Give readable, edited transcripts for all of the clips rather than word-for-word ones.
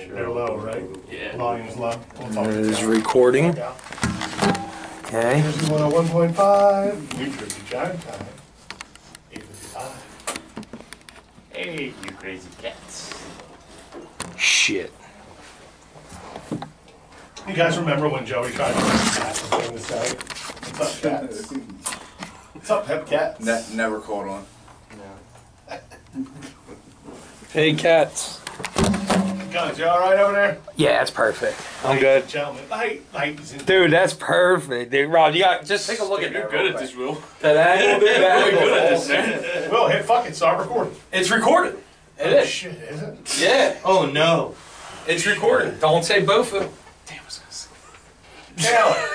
They're low, right? Yeah. Volume's low. It is recording. Okay. Here's the 101.5. New Jersey Drive Time. 8:55. Hey, you crazy cats. Shit. You guys remember when Joey tried to cats thing to say? What's up, cats? What's up, Pep Cats? Never caught on. Hey, cats. Guys, you all right over there? Yeah, that's perfect. I'm good. Gentlemen, he's in. Dude, that's perfect. Dude, Rob, you got just take a look at You're that. good at this, Will. That angle, dude. That Really angle. good at this, man. Will, hit fucking start recording. It's recorded. It Oh, is. shit, is it? Yeah. Oh, no. It's recorded. Don't say both of them. Damn, I was gonna say. Taylor,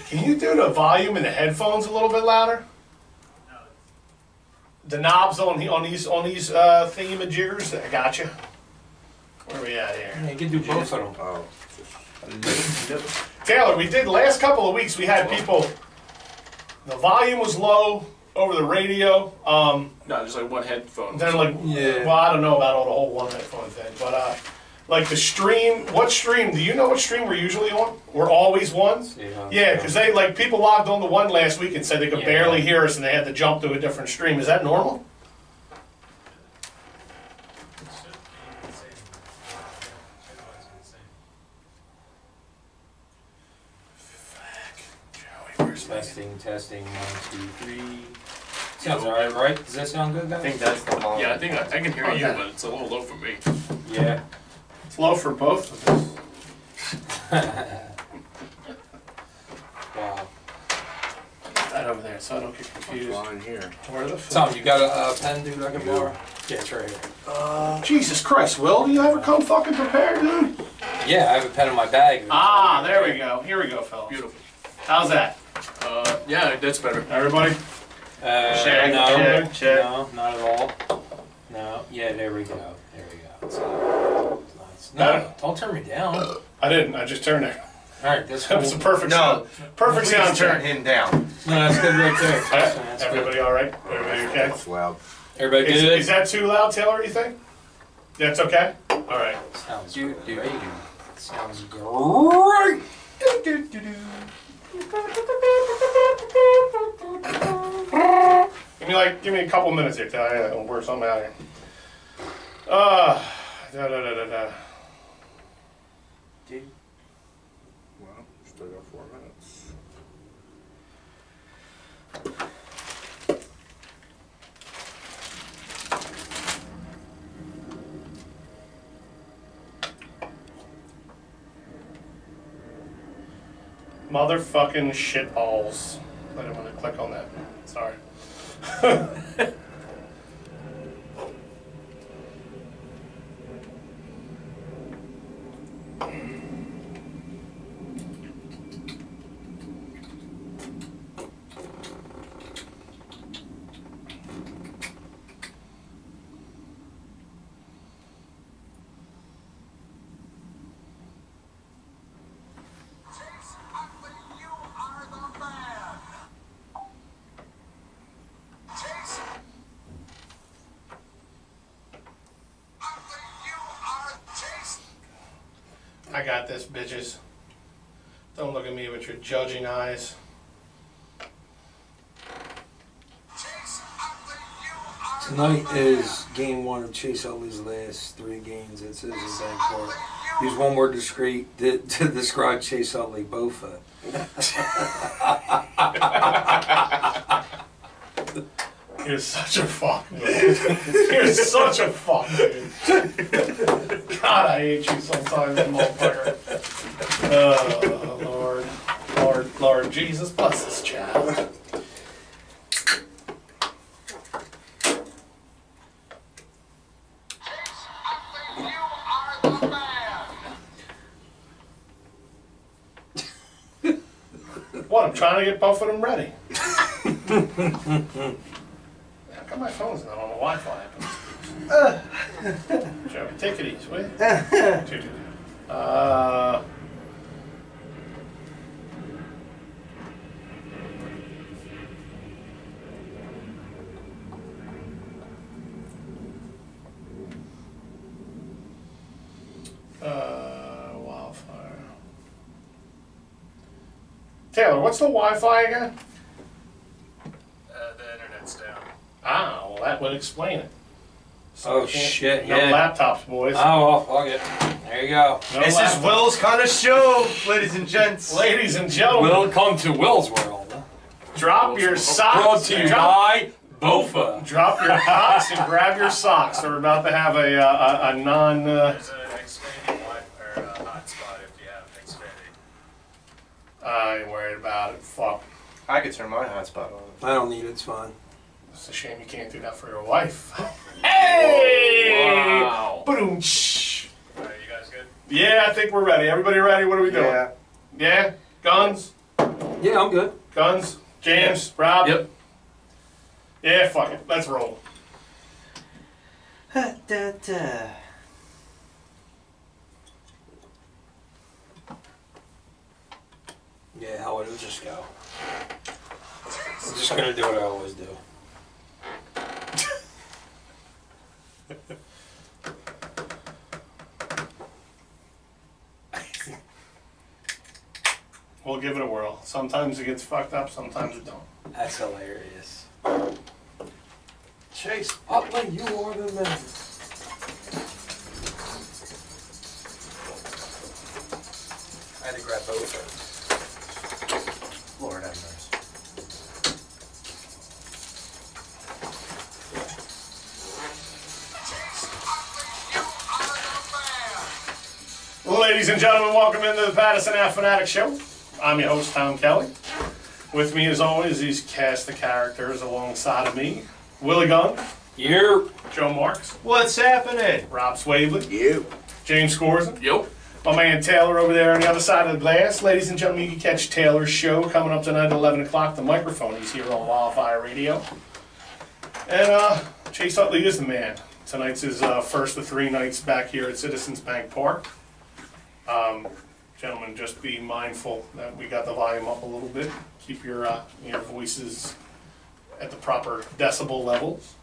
can you do the volume in the headphones a little bit louder? The knobs on these thingamajiggers. I got you. Where are we at here? Yeah, you can do both of them. Oh. Taylor, we did last couple of weeks. We had people. The volume was low over the radio. No, just like one headphone. Then like, Yeah. well, I don't know about all the whole one headphone thing, but like the stream. What stream? Do you know what stream we're usually on? We're always ones. Yeah, because they like people logged on to one last week and said they could Yeah. barely hear us and they had to jump to a different stream. Is that normal? Testing, 1, 2, 3. Sounds alright, right? Does that sound good, guys? I think that's the volume. Yeah, I think I can hear you, Okay. but it's a little low for me. Yeah. It's low for both of us. Wow. That over there, so I don't get confused. Line here. Where the fuck? Tom, you got a pen, dude, I can borrow? Yeah, it's right here. Jesus Christ, Will, do you ever come fucking prepared, dude? Yeah, I have a pen in my bag. Ah, there we go. Here we go, fellas. Beautiful. How's that? Yeah, that's better. Everybody? Check, no, check. no, not at all. No, yeah, there we go. There we go. It's nice. No, don't turn me down. I didn't. I just turned there. All right, that's That cool. was a perfect No. sound. Perfect Please sound turn turn. him down. No, that's good right there. That's good. Everybody all right? Everybody okay? That's loud. Everybody Is good? that too loud, Taylor, you think? That's okay? All right. Sounds great. Sounds great. Give me a couple minutes here till I work something out here. Well, still got 4 minutes. Motherfucking shitballs. I didn't want to click on that. Sorry. I got this, bitches. Don't look at me with your judging eyes. Tonight is game 1 of Chase Utley's last 3 games. It says in bank court. Use one word to describe Chase Utley, Bofa. You're such a fuck, dude. You're such a fuck, dude. God, I hate you sometimes, motherfucker. Oh, Lord Jesus, bless this child. What? I'm trying to get both of them ready. How come my phone's not on the Wi-Fi? Joey, take it easy, will you? Wildfire. Taylor, what's the Wi-Fi again? The internet's down. Ah, well, that would explain it. Oh, we can't- shit, No yeah. laptops, boys. Oh, well, fuck it. There you go. No This is laptops. Will's kind of show, ladies and gents. Ladies and gentlemen, Welcome to Will's World. drop your Brought socks. to you Drop, by Bofa. drop your cocks and grab your socks. We're about to have a non... There's an Xfinity hotspot if you have Xfinity. I ain't worried about it. Fuck. I could turn my hotspot on. I don't need it, it's fine. It's a shame you can't do that for your wife. Hey! Wow. Boom. Alright, you guys good? Yeah, I think we're ready. Everybody ready? What are we doing? Yeah. Yeah? Guns? Yeah, I'm good. Guns? Jams? Rob? Yep. Yeah, fuck it. Let's roll. Yeah, how would it just go? I'm just gonna do what I always do. We'll give it a whirl. Sometimes it gets fucked up, sometimes it don't. That's hilarious. Chase Utley, you are the man. I had to grab both. Lord have mercy. Ladies and gentlemen, welcome into the Pattison Ave Phanatics Show. I'm your host, Tom Kelly. With me, as always, these cast of characters alongside of me. Willie Gunn, You. Joe Marks, What's happening? Rob Swavely, You. James Scorson, Yep. my man Taylor over there on the other side of the glass. Ladies and gentlemen, you can catch Taylor's show coming up tonight at 11 o'clock. The microphone, he's here on Wildfire Radio. And Chase Utley is the man. Tonight's his first of 3 nights back here at Citizens Bank Park. Gentlemen, just be mindful that we got the volume up a little bit. Keep your voices at the proper decibel levels.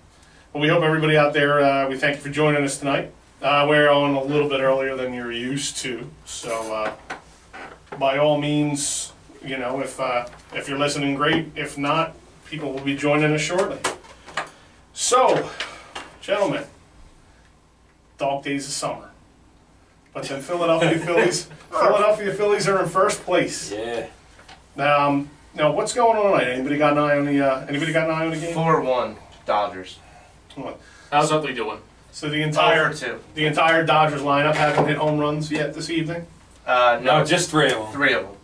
But we hope everybody out there, we thank you for joining us tonight. We're on a little bit earlier than you're used to, so by all means, you know, if you're listening, great. If not, people will be joining us shortly. So, gentlemen, dog days of summer. But then Philadelphia Phillies are in first place. Yeah. Now what's going on tonight? Anybody got an eye on the game? 4-1 Dodgers. Come on. How's Utley doing? So the entire 2. Dodgers lineup haven't hit home runs yet this evening. No, just 3 of them. 3 of them.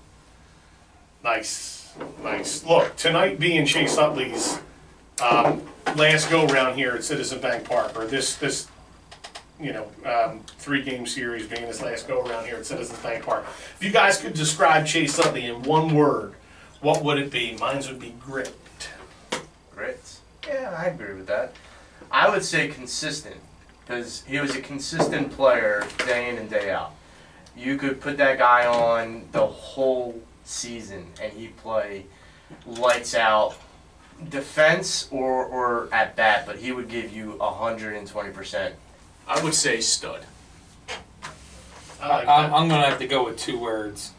Nice. Look, tonight being Chase Utley's last go round here at Citizen Bank Park, or this 3-game series being his last go around here at Citizens Bank Park. If you guys could describe Chase Utley in one word, what would it be? Mine would be grit. Grit. Yeah, I agree with that. I would say consistent, because he was a consistent player day in and day out. You could put that guy on the whole season and he'd play lights out defense or at bat, but he would give you 120%. I would say stud. I like that. I'm gonna have to go with 2 words.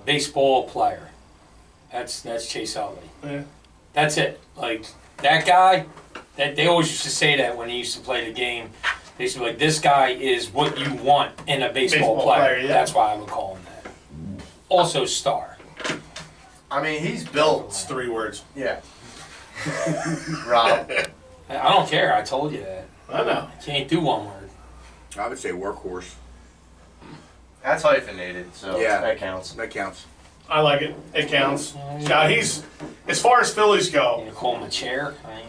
Baseball player. That's Chase Utley. Yeah. That's it. Like that guy. That they always used to say that when he used to play the game. They used to be like, "This guy is what you want in a baseball player." Yeah. That's why I would call him that. Also, star. I mean, he's built. It's 3 words. Yeah. Rob. I don't care. I told you that. I know. I can't do 1 word. I would say workhorse. That's hyphenated, so Yeah. that counts. That counts. I like it. It counts. He's, as far as Phillies go, You call him a chair? I mean,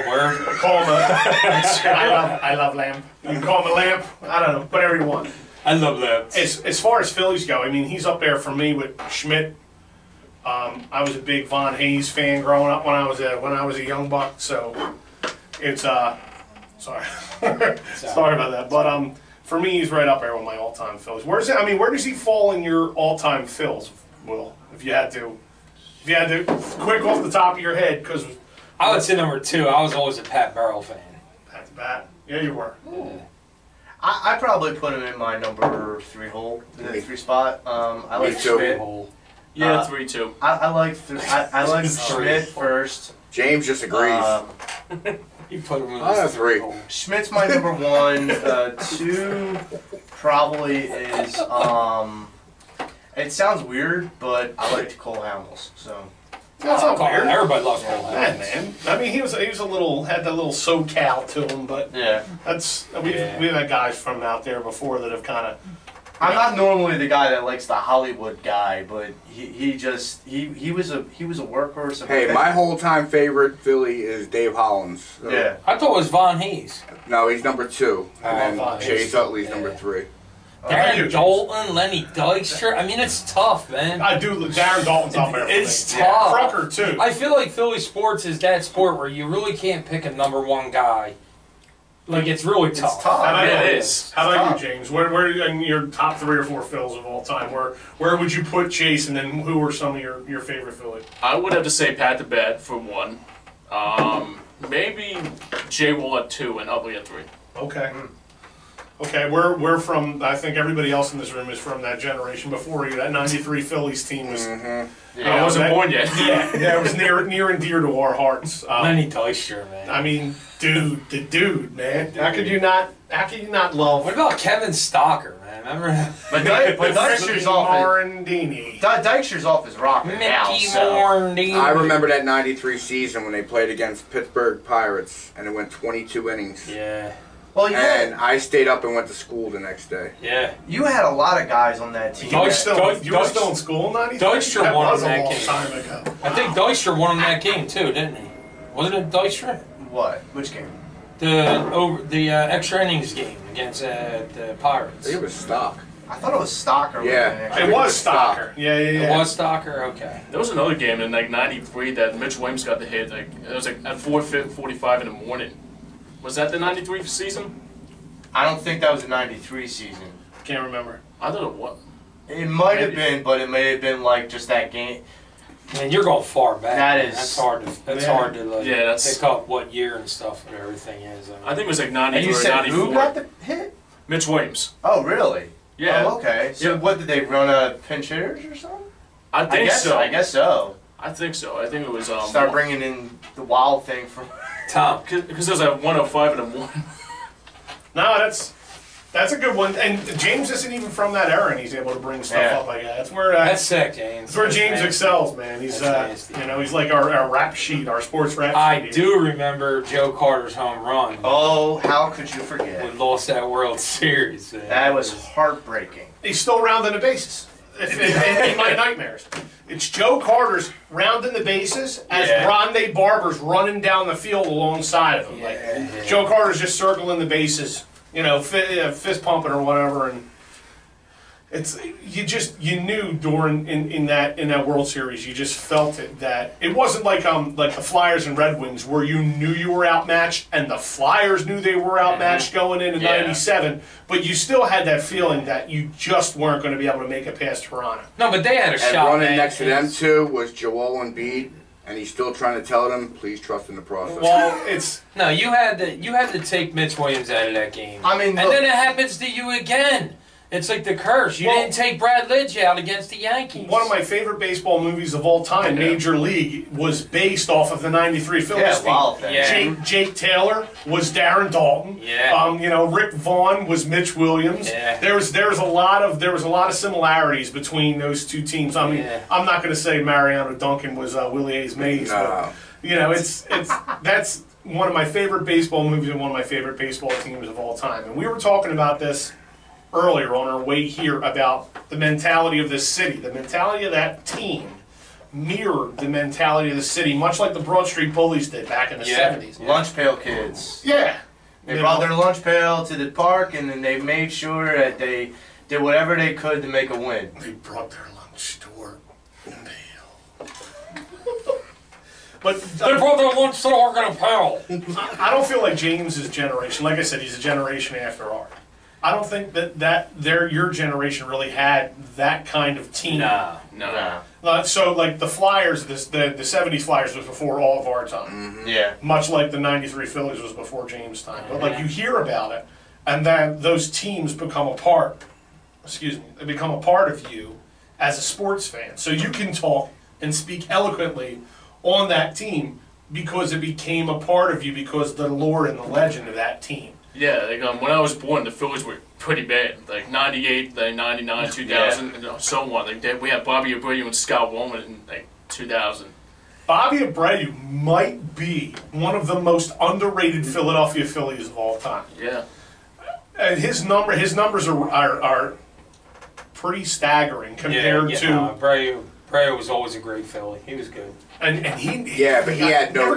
1 word. call him I love lamp. You can call him a lamp. I don't know, whatever you want. I love that. As far as Phillies go, I mean, he's up there for me with Schmidt. I was a big Von Hayes fan growing up when I was a young buck. So it's sorry, sorry about that. But for me, he's right up there with my all-time Phillies. Where does he fall in your all-time Phils, Will? If you had to, quick off the top of your head, because I would say number 2. I was always a Pat Burrell fan. Pat to bat. Yeah, you were. Yeah. I probably put him in my number 3 hole, the 3 spot. I like Schmidt. Yeah, 3-2. I like Schmidt first. James just agrees. You put him in I 3. Schmidt's my number 1. 2 probably is. It sounds weird, but I like Cole Hamels. So. That's not weird. Everybody loves Cole Yeah, Hamels. man. I mean, he was a little had that little SoCal to him, but Yeah. we've had guys from out there before that have kind of. I'm not normally the guy that likes the Hollywood guy, but he was a workhorse. Hey, my whole-time favorite Philly is Dave Hollins. So- Yeah. I thought it was Von Hayes. No, he's number 2. And Von then Hayes. Chase Utley's number 3. Darren Dalton, Lenny Dykstra. I mean, it's tough, man. I do. Darren Dalton's up there. It's for me. tough. Frucker too. I feel like Philly sports is that sport where you really can't pick a number 1 guy. Like, it's really tough. It's tough. How about Yeah, it you? is. How about tough. you, James? Where in your top 3 or 4 Phils of all time? Where would you put Chase, and then who are some of your favorite Phillies? I would have to say Pat the Bat for 1. Maybe J. Wall at 2 and Utley at 3. Okay. Okay, we're from. I think everybody else in this room is from that generation before you. That '93 Phillies team was. I wasn't born yet. Yeah, it was near and dear to our hearts. Lenny Dykstra, man. I mean, the dude, man. How could you not love? What about Kevin Stocker, man? Remember But Dykstra's off. Morandini. Dykstra's off his rocker now. Mickey So. Morandini? I remember that '93 season when they played against Pittsburgh Pirates, and it went 22 innings. Yeah, Well, And I stayed up and went to school the next day. yeah. you had a lot of guys on that team. You were Dykstra- still in school in '93. Dykstra That won was a that long game. time ago. I think Dykstra won him that game too, didn't he? Wasn't it Dykstra? What? Which game? The extra innings game against the Pirates. It was stock. I thought it was Stocker. Yeah. It was Stocker. Yeah. It was Stocker. Okay. There was another game in like '93 that Mitch Williams got the hit. Like it was like at 4:45 in the morning. Was that the '93 season? I don't think that was a '93 season. Can't remember. I thought it was. It might have Maybe. been, but it may have been like just that game. Man, you're going far back. That man. is- That's hard to. That's Yeah. hard to like, Yeah, that's- pick up what year and stuff and everything is. I think it was like And '93 you or said who '94. got the hit? Mitch Williams. Oh, really? Yeah. Oh, okay. So Yeah. what did they run a pinch hitters or something? I think so. I guess so. I think so. I think it was Start bringing in the wild thing from. Tom. because it was at 1:05 in the morning. No, that's a good one. And James isn't even from that era, and he's able to bring stuff Yeah. up like that. That's where That's sick, James. that's where James nasty. excels, man. He's That's nasty. he's like our rap sheet, our sports rap I sheet. do remember Joe Carter's home run. Oh, how could you forget? We lost that World Series. Man. That was heartbreaking. He's still rounding the bases. In my nightmares. It's Joe Carter's rounding the bases as Yeah. Rondé Barber's running down the field alongside of him. Like Yeah. Joe Carter's just circling the bases, fist pumping or whatever, and it's you knew during in that World Series you just felt it that it wasn't like the Flyers and Red Wings where you knew you were outmatched and the Flyers knew they were outmatched going into Yeah. '97, but you still had that feeling that you just weren't going to be able to make it past Toronto. No, but they had a And shot. running man. next to them two was Joel Embiid, and he's still trying to tell them, please trust in the process. Well, it's No, you had to take Mitch Williams out of that game. I mean, and look- then it happens to you again. It's like the curse. You Well- didn't take Brad Lidge out against the Yankees. one of my favorite baseball movies of all time, Major League, was based off of the '93 Phillies Yeah, team. wild thing. Yeah. Jake Taylor was Darren Dalton. Yeah. Rick Vaughn was Mitch Williams. Yeah. There was a lot of similarities between those two teams. I mean, Yeah. I'm not going to say Mariano Duncan was Willie A's Mays, No. but it's that's one of my favorite baseball movies and one of my favorite baseball teams of all time. And we were talking about this earlier on our way here about the mentality of this city. The mentality of that team mirrored the mentality of the city, much like the Broad Street Bullies did back in the Yeah. '70s. Lunch pail kids. Yeah. They You brought know? their lunch pail to the park, and then they made sure that they did whatever they could to make a win. They brought their lunch to work. But They brought their lunch to work in a pail. I don't feel like James's generation. Like I said, he's a generation after ours. I don't think that your generation really had that kind of team. Nah. No. So like the Flyers, the '70s Flyers was before all of our time. Yeah. Much like the '93 Phillies was before James' time. But like you hear about it, and then those teams become a part. Excuse me, they become a part of you as a sports fan. So you can talk and speak eloquently on that team because it became a part of you because the lore and the legend of that team. Yeah, like, when I was born, the Phillies were pretty bad. Like 98, like 99, 2000, and so on. Like we had Bobby Abreu and Scott Woolman in like 2000. Bobby Abreu might be one of the most underrated Philadelphia Phillies of all time. Yeah. And his numbers are pretty staggering compared to. Abreu was always a great Philly. He was good. And he but he had no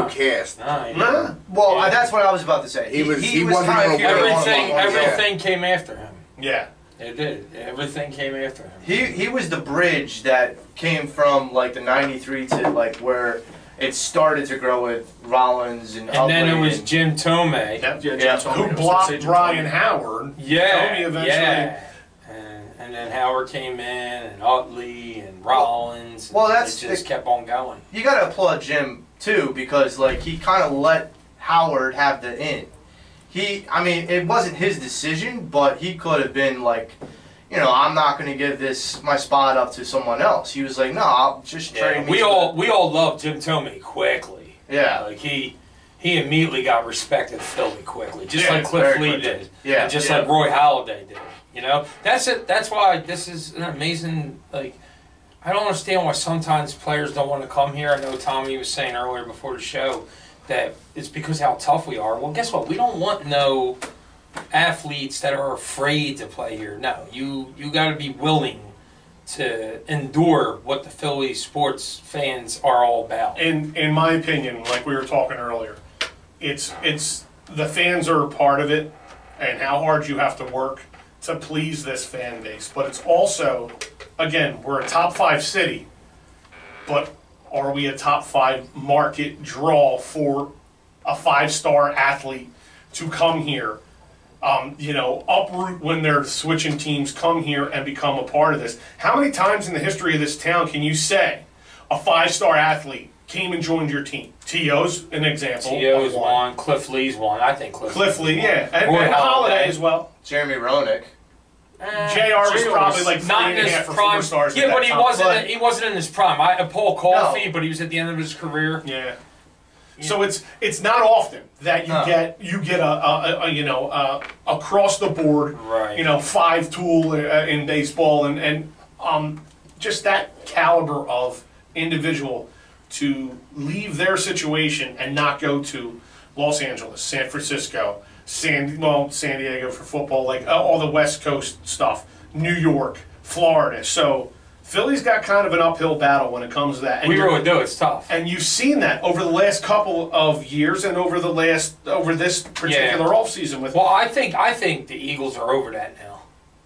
cast. Nah. Well, that's what I was about to say. He was kind of Everything came after him. Yeah. It did. Everything came after him. He was the bridge that came from like the '93 to like where it started to grow with Rollins and then it was and Jim Thome. Who blocked Brian Howard. Yeah. Tomey eventually. Yeah. And then Howard came in, and Utley, and Rollins. Well, it just kept on going. You got to applaud Jim too because like he kind of let Howard have the in. I mean, it wasn't his decision, but he could have been like, I'm not going to give my spot up to someone else. He was like, no, I'll just trade me. We all loved Jim Thome quickly. Yeah. Like he immediately got respected in Philly quickly, just like Cliff Lee did. Yeah. And just like Roy Halladay did. That's it. That's why this is an amazing. Like, I don't understand why sometimes players don't want to come here. I know Tommy was saying earlier before the show that it's because how tough we are. Well, guess what? We don't want no athletes that are afraid to play here. No, you got to be willing to endure what the Philly sports fans are all about. In my opinion, like we were talking earlier, it's the fans are a part of it, and how hard you have to work to please this fan base. But it's also, again, we're a top 5 city, but are we a top 5 market draw for a 5-star athlete to come here? Uproot when they're switching teams, come here and become a part of this. How many times in the history of this town can you say a 5-star athlete came and joined your team? T.O.'s an example. T.O.'s one. Cliff Lee's one. I think Cliff Lee, yeah. And Holiday as well. Jeremy Roenick. JR was probably like 3.5 for prime. 4 stars. Yeah, but he wasn't in his prime. Paul Coffey, but he was at the end of his career. Yeah. So it's not often that you get a across the board, right, 5-tool in baseball and just that caliber of individual to leave their situation and not go to Los Angeles, San Francisco, San Diego for football, like all the West Coast stuff, New York, Florida. So Philly's got kind of an uphill battle when it comes to that. And we really do. It's tough. And you've seen that over the last couple of years and over this particular offseason with. Well, I think the Eagles are over that now.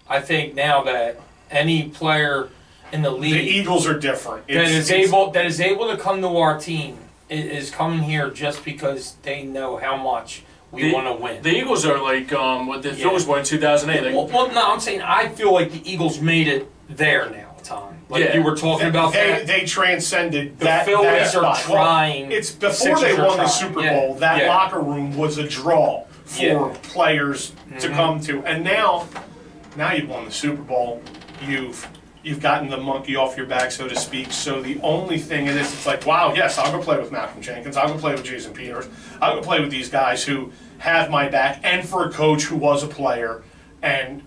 I think now that any player in the league, the Eagles are different. That is able to come to our team is coming here just because they know how much we want to win. The Eagles are like what the Phillies were in 2008. Well, no, I'm saying I feel like the Eagles made it there now. Like you were talking about they transcended that. The Phillies are trying. It's before they won the Super Bowl. That locker room was a draw for players to come to, and now you've won the Super Bowl. You've gotten the monkey off your back, so to speak. So the only thing is, it's like, wow, yes, I'll go play with Malcolm Jenkins. I'll go play with Jason Peters. I'll go play with these guys who have my back, and for a coach who was a player and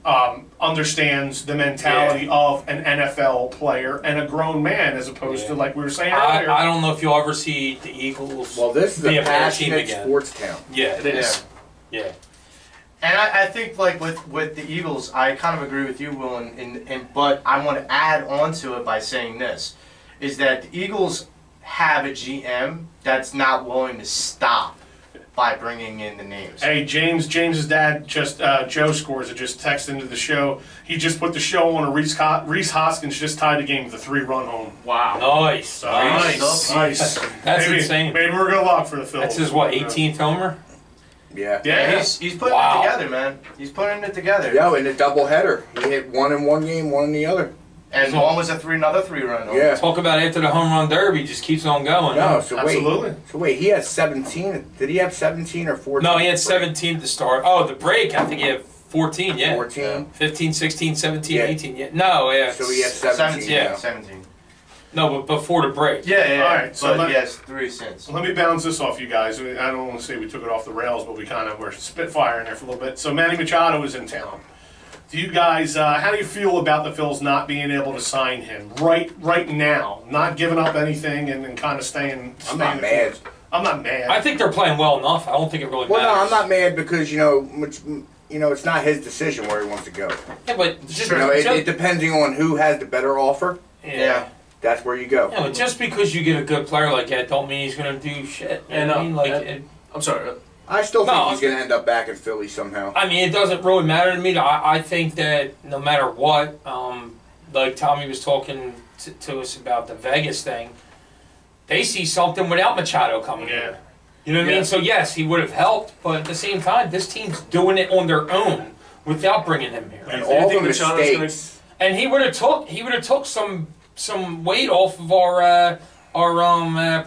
understands the mentality of an NFL player and a grown man, as opposed to, like we were saying earlier. I don't know if you'll ever see the Eagles. Well, this is a passionate team sports town. Yeah, it is. Yeah. And I think, like, with the Eagles, I kind of agree with you, Will, but I want to add on to it by saying this, is that the Eagles have a GM that's not willing to stop by bringing in the names. Hey, James's dad, Joe Scores, just texted into the show. He just put the show on a Reese Hoskins just tied the game with a 3-run home. Wow. Nice. So, nice. That's insane. Maybe we're going to lock for the Phillies. That's his, 18th homer? Yeah. He's putting it together, man. He's putting it together. Yo, in the doubleheader. He hit one in one game, one in the other. And So- one was another 3-run home. Yeah. Talk about after the home run derby, just keeps on going. No, so Absolutely. wait. So wait, he has 17. Did he have 17 or 14? No, he had 17 to start. Oh, the break, I think he had 14, yeah. 14. 15, 16, 17, Yeah. 18, yeah. No, yeah. So he has 17. Yeah. now. 17. No, but before the break. Yeah. All right, so but let- he has 3 since. Let me bounce this off you guys. I don't want to say we took it off the rails, but we kind of were spitfiring there for a little bit. So Manny Machado is in town. Do you guys, how do you feel about the Phils not being able to sign him right now? Not giving up anything and kind of staying. I'm not the mad. course? I'm not mad. I think they're playing well enough. I don't think it really Well, no, matters. I'm not mad because it's not his decision where he wants to go. Yeah, but just, You know, it just- depending on who has the better offer, yeah. that's where you go. Yeah, but just because you get a good player like that don't mean he's going to do shit. You And, know what I mean? Like, and- I'm sorry. I still think No, he's going to end up back in Philly somehow. I mean, it doesn't really matter to me. I think that no matter what, like Tommy was talking to us about the Vegas thing, they see something without Machado coming Yeah. here. You know what I Yeah. mean? So yes, he would have helped, but at the same time, this team's doing it on their own without bringing him here. And Do you all the think Machado's mistakes. And he would have took some weight off of our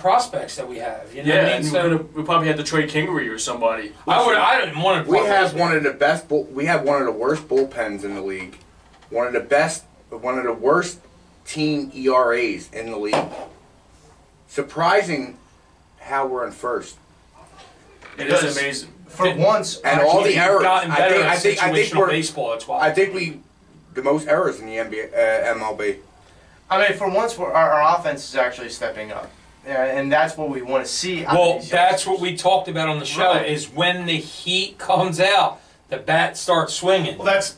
prospects that we have. You know Yeah, what I and mean? So we probably had to trade Kingery or somebody. I didn't want to. We have one of the best. We have one of the worst bullpens in the league. One of the worst team ERAs in the league. Surprising how we're in first. It is amazing. For once, And all the errors. Gotten better I at think situational we're. baseball. That's why. I think we the most errors in the NBA, MLB. I mean, for once, our offense is actually stepping up. Yeah, and that's what we want to see. out of Well, these that's youngsters. what we talked about on the show. Right. Is when the heat comes out, the bat starts swinging. Well, that's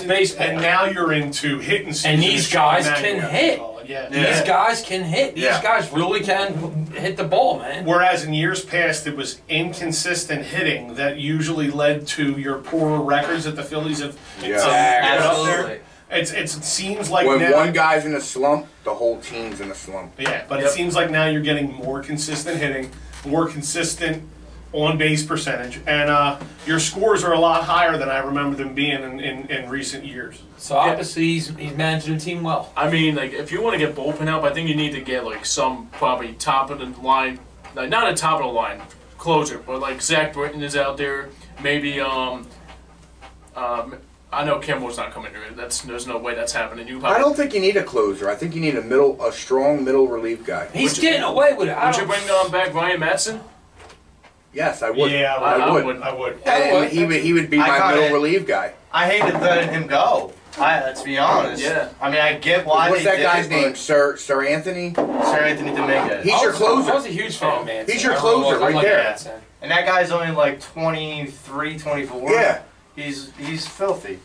baseball. And now you're into hitting season. And these guys Now can you have to hit. call it, Yeah. These guys can hit. These Yeah. guys really can hit the ball, man. Whereas in years past, it was inconsistent hitting that usually led to your poorer records that the Phillies have. Yeah. put up there. Absolutely. It seems like When now, one guy's in a slump, the whole team's in a slump. yeah, but Yep. it seems like now you're getting more consistent hitting, more consistent on base percentage, and your scores are a lot higher than I remember them being in recent years. So obviously he's managing the team well. I mean, like, if you want to get bullpen help, I think you need to get, like, some probably top of the line, like, not a top of the line closer, but, like, Zach Britton is out there. Maybe, I know Kimball's not coming here. There's no way that's happening. You I probably, don't think you need a closer. I think you need a strong middle relief guy. He's getting away with it. Would you bring back Ryan Matson? Yes, I would. Yeah, I would. I would. And he would be I my kinda- middle relief guy. I hated letting him go. Let's be honest. Yeah. I mean, I get why What's they that did guy's it, name? but Sir Anthony? Sir Anthony Dominguez. He's your closer. I was a huge fan of Manson. He's your I really closer was. I right like there. Manson. And that guy's only like 23, 24. Yeah. He's filthy.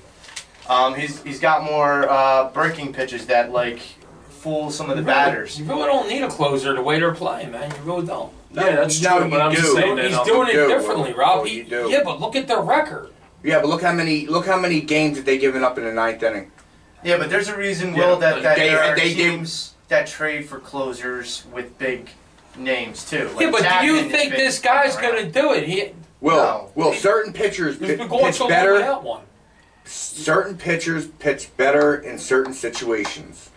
He's got more breaking pitches that like fool some of the batters. You really don't need a closer the way they're playing, man. You really don't. Yeah, that's No, true, but you I'm just do. saying that. He's doing it do. differently, Well, Rob. you do. Yeah, but look at their record. Yeah, but look how many games that they given up in the ninth inning. Yeah, but there's a reason, Yeah, Will, that they- there are they do- teams that trade for closers with big names too. Yeah, Like but do Chapman you is think big this guy's around. going to do it? No. Will certain pitchers He's been going pitch so long better? without one. Certain pitchers pitch better in certain situations.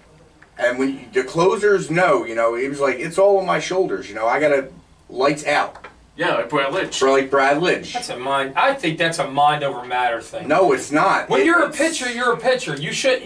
And when the closers know, he was like, it's all on my shoulders. I got to lights out. Yeah, like Brad Litch. For like Brad Lidge. That's a mind. I think that's a mind over matter thing. No, it's not. When you're a It's- pitcher, you're a pitcher. You should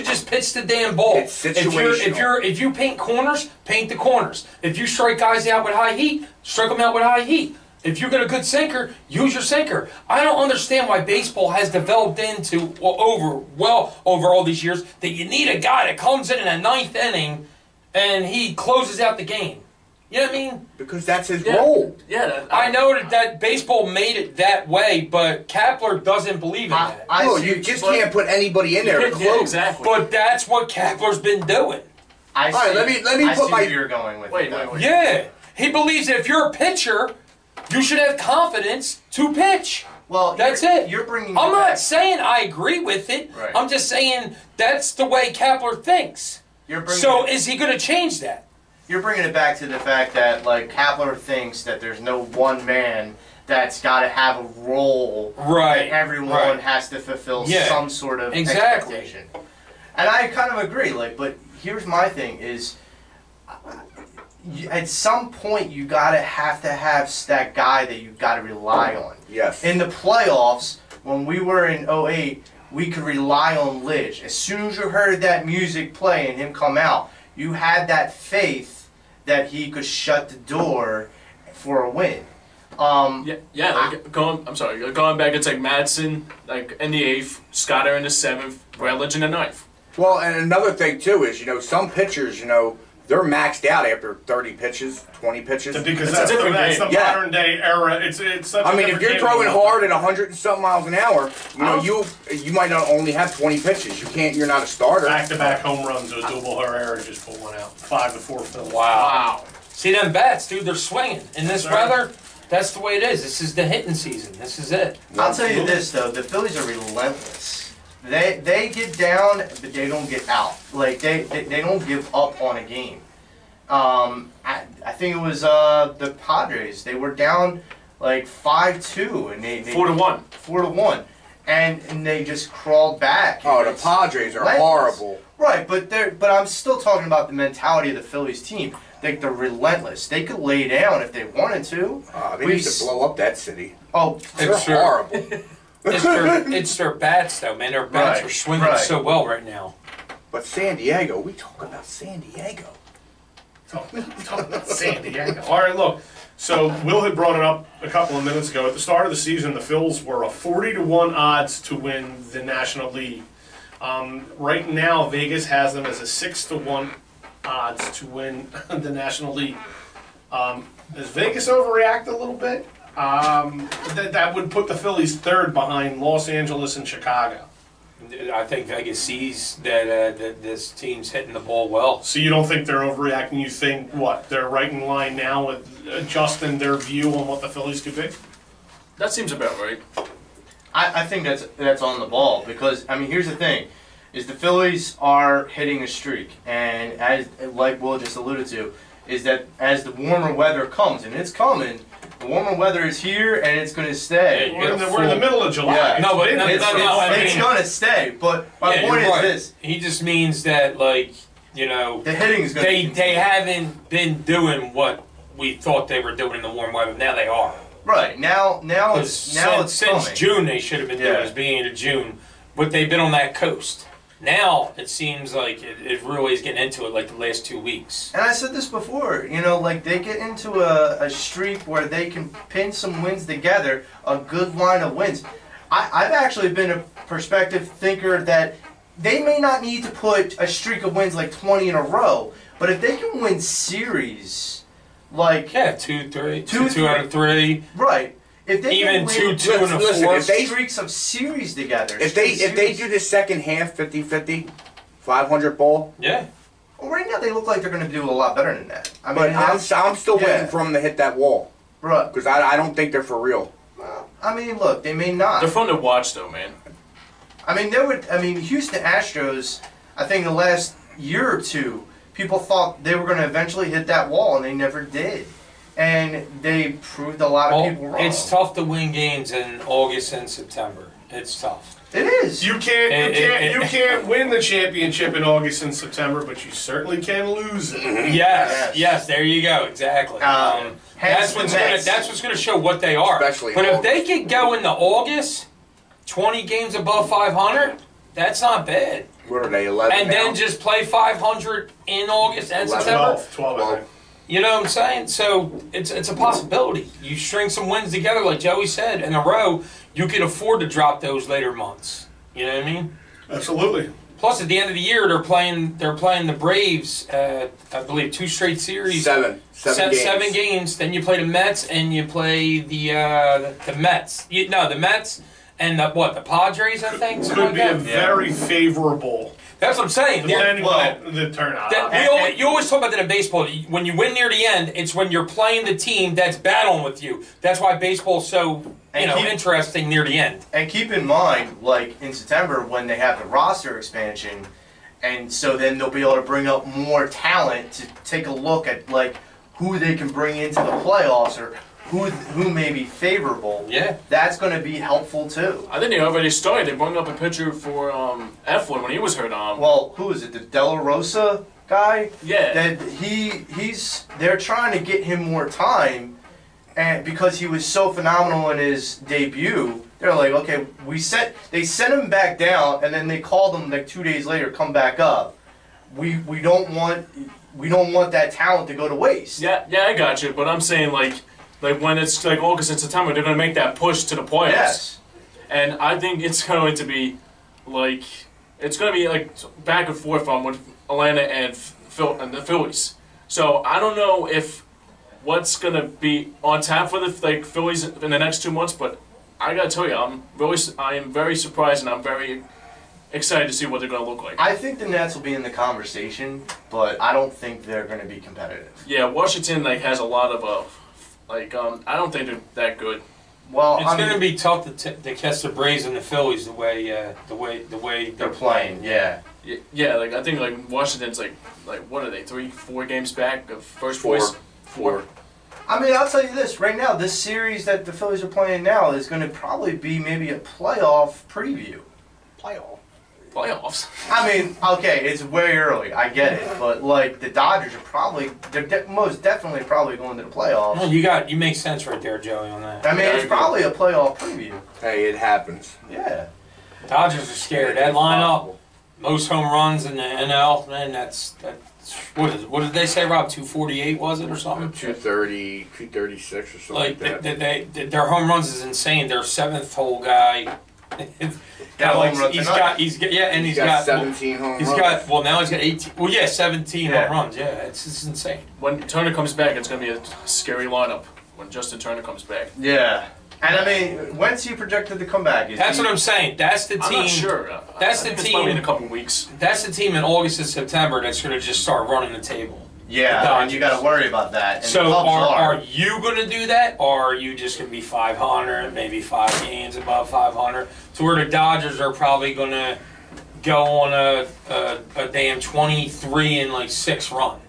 just pitch the damn ball. It's situational. If you paint corners, paint the corners. If you strike guys out with high heat, strike them out with high heat. If you got a good sinker, use your sinker. I don't understand why baseball has developed into over all these years that you need a guy that comes in the ninth inning and he closes out the game. You know what I mean? Because that's his Yeah. role. Yeah, I know that baseball made it that way, but Kapler doesn't believe in that. No, see you what just but can't put anybody in there to Yeah, close. exactly. But that's what Kapler's been doing. I see, All right, let me I put see my- where you're going with Wait, it, though. wait. Yeah. He believes that if you're a pitcher, you should have confidence to pitch. Well, That's you're, it. You're bringing. I'm it not back. saying I agree with it. Right. I'm just saying that's the way Kapler thinks. You're bringing. So it, is he going to change that? you're bringing it back to the fact that like Kapler thinks that there's no one man that's got to have a role. Right. That everyone right. has to fulfill Yeah. some sort of Exactly. expectation. And I kind of agree. Like, but here's my thing: is at some point you have to have that guy that you got to rely on. Yes. In the playoffs, when we were in 08, we could rely on Lidge. As soon as you heard that music play and him come out, you had that faith that he could shut the door for a win. Going back, it's like Madsen, like in the 8th, Scotter in the 7th, Rutledge in the 9th. Well, and another thing too is, some pitchers, they're maxed out after 30 pitches, 20 pitches. Because It's a that's different the game. modern day era. It's such I a mean, if different you're game throwing than hard at 100 and something miles an hour, Oh. you might not only have 20 pitches. You're not a starter. back-to-back home runs. Odubel Herrera just put one out. 5-4 Phillies. Wow. See them bats, dude, they're swinging. In this Right. weather, that's the way it is. This is the hitting season. This is it. I'll tell you this though: the Phillies are relentless. They get down, but they don't get out. Like they don't give up on a game. I think it was the Padres. They were down like 5-2, and they 4-1. 4-1, and they just crawled back. Oh, the It's Padres are relentless. horrible. Right, but I'm still talking about the mentality of the Phillies team. They're relentless. They could lay down if they wanted to. They We need to blow up that city. Oh, They're It's true. horrible. It's their bats, though, man. Their bats Right, are swinging right. so well right now. But San Diego, we talk about San Diego. Talk about San Diego. All right, look. So Will had brought it up a couple of minutes ago. At the start of the season, the Phils were a 40-1 odds to win the National League. Right now, Vegas has them as a 6-1 odds to win the National League. Does Vegas overreact a little bit? That would put the Phillies third behind Los Angeles and Chicago. I think Vegas sees that this team's hitting the ball well. So you don't think they're overreacting? You think, what, they're right in line now with adjusting their view on what the Phillies could be? That seems about right. I think that's on the ball because I mean here's the thing, is the Phillies are hitting a streak, and as like Will just alluded to, is that as the warmer weather comes, and it's coming, the warmer weather is here and it's going to stay. Yeah, We're in the middle of July. Yeah. No, but It's been- It's going to stay. But my Yeah, point you're is right. this: He just means that, like, the hitting is going to. they haven't been doing what we thought they were doing in the warm weather. Now they are. Right now it's Since coming. June they should have been doing Yeah. is beginning of June, but they've been on that coast. Now it seems like it really is getting into it, like the last 2 weeks. And I said this before, like they get into a streak where they can pin some wins together, a good line of wins. I've actually been a perspective thinker that they may not need to put a streak of wins like 20 in a row, but if they can win series, like Yeah, 2-3, Two, two out of 3, right, if they even can win 2-2 and a Listen, 4. if they- streaks of series together, If they do the second half 50-50, 500 ball, Yeah. well, right now they look like they're going to do a lot better than that. I mean, but I'm still yeah. waiting for them to hit that wall right. because I don't think they're for real. Well, I mean, look, they may not. They're fun to watch, though, man. I mean, Houston Astros, I think the last year or two, people thought they were going to eventually hit that wall, and they never did. And they proved a lot of people wrong. It's tough to win games in August and September. It's tough. It is. You can't win the championship in August and September, but you certainly can lose it. Yes, there you go, exactly. Hence the Mets. That's what's going to show what they are. Especially but in if they could go into August, 20 games above 500, that's not bad. What are they, 11 And now? then just play 500 in August and 11. September. 12, I think. You know what I'm saying? So it's a possibility. You string some wins together, like Joey said, in a row, you can afford to drop those later months. You know what I mean? Absolutely. Plus, at the end of the year, they're playing the Braves. I believe 2 straight series. Seven games. 7 games. Then you play the Mets and you play the Mets. The Mets and the Padres. I think. something Could be like a that. very favorable, That's what I'm saying. depending well, on the turnout. You always talk about that in baseball. When you win near the end, it's when you're playing the team that's battling with you. That's why baseball's so interesting near the end. And keep in mind, like in September when they have the roster expansion, and so then they'll be able to bring up more talent to take a look at like who they can bring into the playoffs or who may be favorable. Yeah. That's going to be helpful too. I think they already started. They brought up a pitcher for Eflin when he was hurt. Well, who is it? The De La Rosa guy? Yeah. That they're trying to get him more time, and because he was so phenomenal in his debut, they're like, okay, they sent him back down, and then they called him like 2 days later, come back up. We don't want that talent to go to waste. Yeah, I got you. But I'm saying like when it's like August and September, they're going to make that push to the playoffs. Yes. And I think it's going to be like back and forth on with Atlanta and the Phillies. So I don't know if what's going to be on tap for the Phillies in the next 2 months, but I got to tell you, I am very surprised and I'm very excited to see what they're going to look like. I think the Nets will be in the conversation, but I don't think they're going to be competitive. Yeah, Washington has a lot of I don't think they're that good. Well, It's going to be tough to catch the Braves and the Phillies the way they're playing. Yeah. Yeah, I think Washington's what are they, 3-4 games back of first Four. place? Four. I mean, I'll tell you this right now. This series that the Phillies are playing now is going to probably be maybe a playoff preview. Playoffs. I mean, okay, it's way early. I get it, but the Dodgers are most definitely probably going to the playoffs. No, you make sense right there, Joey, on that. I mean, it's probably a playoff preview. Hey, it happens. Yeah. Dodgers are scared. That lineup, most home runs in the NL, man, that's what did they say, Rob? 248 was it or something? 230, 236 or something like that. Their home runs is insane. Their seventh hole guy. He's got 17 home runs. Now he's got 18. Well, yeah, 17 home runs. Yeah, it's insane. When Turner comes back, it's going to be a scary lineup when Justin Turner comes back. Yeah. And I mean, when's he projected to come back? That's what I'm saying. That's the team. I'm not sure. That's I think the it's team. probably in a couple weeks. That's the team in August and September that's going to just start running the table. Yeah, and you got to worry about that. And so are you going to do that, or are you just going to be 500, maybe 5 games above 500? So where the Dodgers are probably going to go on a damn 23-6 run.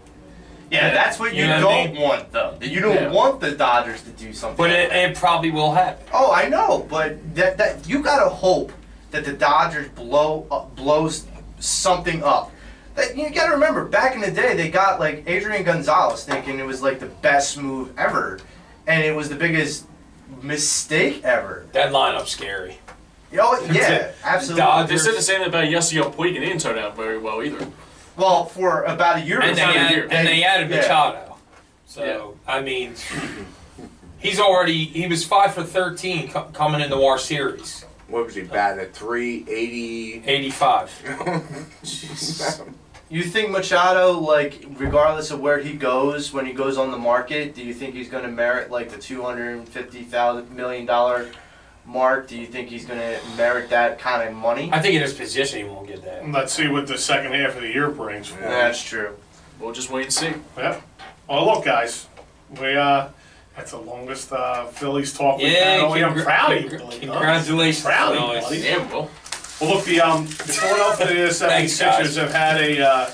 Yeah, that's what you don't want, though. You don't want the Dodgers to do something. But it probably will happen. Oh, I know, but that you got to hope that the Dodgers blows something up. You got to remember, back in the day, they got Adrian Gonzalez thinking it was the best move ever, and it was the biggest mistake ever. That lineup's scary. Oh yeah, absolutely. They said the same about Yasiel Puig, and he didn't turn out very well either. Well, for about a year and they added Machado. So I mean, he was 5 for 13 coming into our series. What was he batting at? 380? 85. Jeez. You think Machado, regardless of where he goes, when he goes on the market, do you think he's going to merit the $250 million mark? Do you think he's going to merit that kind of money? I think in his position he won't get that. Let's see what the second half of the year brings for him. That's true. We'll just wait and see. Yeah. Well, look, guys, that's the longest Phillies talk we've had. I'm proud of you, buddy. Congratulations, Proud of you, buddy. Yeah, well. Well, look, the Philadelphia 76ers have had a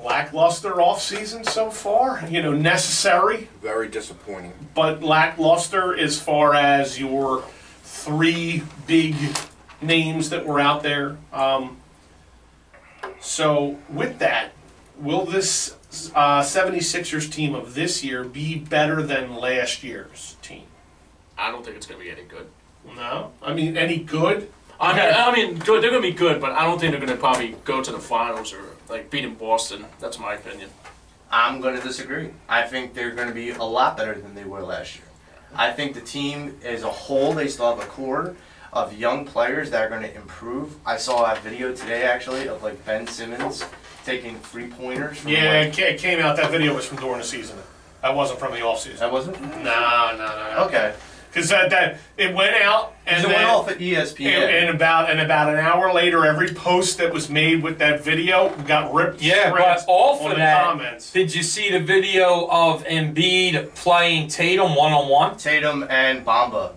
lackluster off-season so far. Necessary, Very disappointing. but lackluster as far as your 3 big names that were out there. So, with that, will this 76ers team of this year be better than last year's team? I don't think it's going to be any good. No? I mean, any good? I mean, good. They're going to be good, but I don't think they're going to probably go to the finals or beating Boston. That's my opinion. I'm going to disagree. I think they're going to be a lot better than they were last year. I think the team as a whole, they still have a core of young players that are going to improve. I saw a video today, actually, of Ben Simmons taking 3-pointers. Yeah, it came out. That video was from during the season. That wasn't from the off season. That wasn't? No. Okay. Because that it went out and it went off at ESPN. And about an hour later, every post that was made with that video got ripped. Yeah, but off on of the that, comments. Did you see the video of Embiid playing Tatum one-on-one? Tatum and Bamba.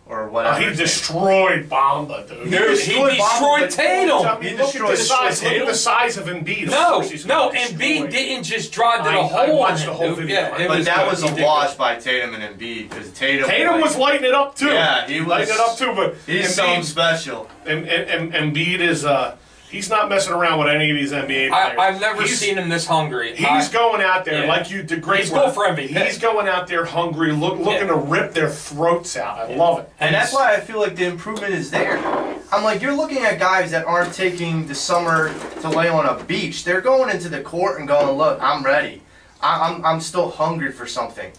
or whatever. He destroyed Bamba, dude. Dude, he destroyed Tatum. I mean, look at the size. Look at the size of Embiid. No, Of course no, he's Embiid destroyed. didn't just drive to the I hole. watched in the it, whole dude. video. Yeah, it But that good. was He a did wash good. by Tatum and Embiid because Tatum. Tatum was lighting it up too. Yeah, he was lighting it up too. But He's something special. Embiid is he's not messing around with any of these NBA players. I've never He's- seen him this hungry. He's going out there Yeah. like you did great He's work. going for MVP. He's going out there hungry, looking Yeah. to rip their throats out. I love it. And that's why I feel like the improvement is there. I'm like, you're looking at guys that aren't taking the summer to lay on a beach. They're going into the court and going, look, I'm ready. I'm still hungry for something.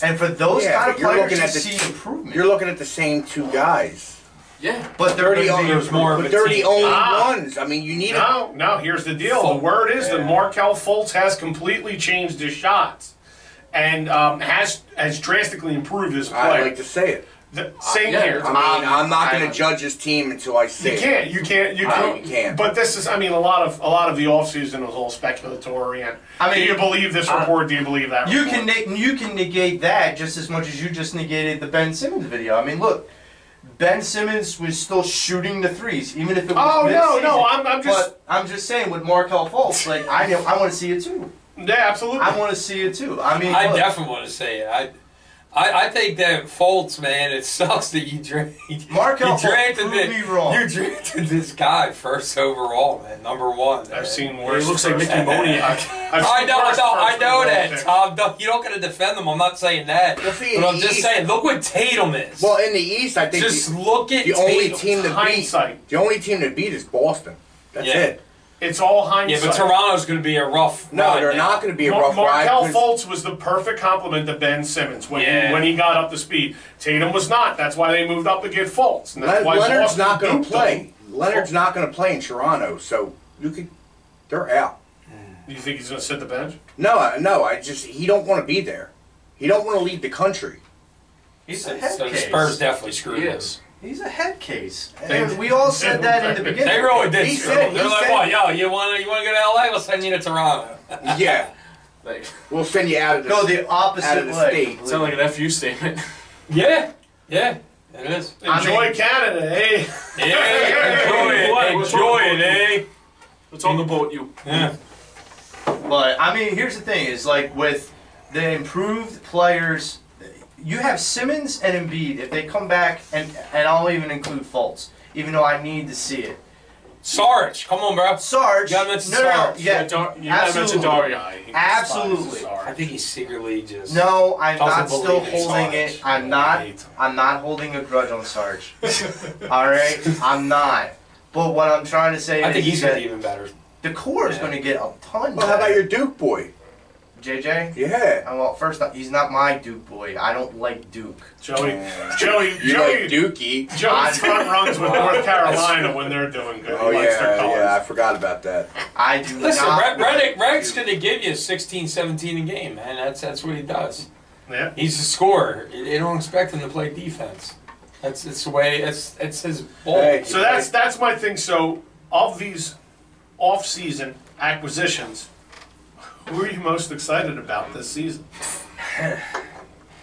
And for those Yeah, kind of but you're players looking to at the see improvement. You're looking at the same two guys. Yeah. but they're Dirty gonna be there's more of But a they're the team. only Ah. ones. I mean, you need a No, here's the deal. The word is that Markelle Fultz has completely changed his shots and has drastically improved his play. I like to say it. Same Yeah. here. I mean, I'm not going I- to judge his team until I see You it. can't. You You can't. But this is. I mean, a lot of the offseason was all speculatory. And I mean, do you believe this report? Do you believe that? You report? can negate that just as much as you just negated the Ben Simmons video. I mean, look, Ben Simmons was still shooting the threes, even if it was Oh, no, mid-season. no, I'm just- But I'm just saying with Markelle Fultz, like I want to see it too. Yeah, absolutely. I want to see it too. I mean, I look, definitely want to say it. I think that Fultz, man, it sucks that you Markelle Fultz drafted proved me wrong. You drafted this guy first overall, man, number one. I've man. seen He worse. looks like Mickey Moniak. I know that, Tom. You don't get to defend them. I'm not saying that. Well, see, in But I'm the just East- saying, look what Tatum is. Well, in the East, I think just look at the only Tatum. team to beat. Hindsight. The only team to beat is Boston. That's Yeah. it. It's all Yeah, hindsight. but Toronto's going to be a rough No, ride they're now. not going to be a rough ride. Markelle 'cause- Fultz was the perfect complement to Ben Simmons when he got up to speed. Tatum was not. That's why they moved up to get Fultz. And that's why Leonard's Boston not going duped to play. him. Leonard's not going to play in Toronto, so they're out. Do you think he's going to sit the bench? No, he don't want to be there. He don't want to leave the country. he's So, a head so the case. Spurs definitely screwed him. Yes. He's a head case. They- And we all said that in the beginning. They really did. He screw said- him. They're he like, said- "What? Yo, you want to go to LA? We'll send you to Toronto." Yeah, Like, we'll send you out of the Go the opposite out of the way. state. sound like an FU statement. Yeah, it is. Enjoy Canada, eh? Yeah, enjoy it, eh? What's on the boat, you? Yeah. But I mean, here's the thing: is like with the improved players, you have Simmons and Embiid. If they come back, and I'll even include Fultz, even though I need to see it. Sarge, come on, bro. Sarge, You gotta mention no, Sarge. yeah, You gotta mention absolutely. Dario. Absolutely. I think he's secretly just. No, I'm Doesn't not still believe in holding Sarge. it. I'm not holding a grudge on Sarge. All right, I'm not. But what I'm trying to say I think is he's gonna that be even better. the core is Yeah. going to get a ton. Well, how about better. your Duke boy? JJ? Yeah. Well, first off, he's not my Duke boy. I don't like Duke. Joey, You Joey, like Dookie? Joey's front runs with North Carolina when they're doing good. Oh He likes their yeah, colors. yeah. I forgot about that. I do Listen, not. Reg's gonna give you 16, 17 a game, man. That's what he does. Yeah. He's a scorer. You don't expect him to play defense. It's the way. It's his ball. Hey. So that's my thing. So of these off-season acquisitions, who are you most excited about this season?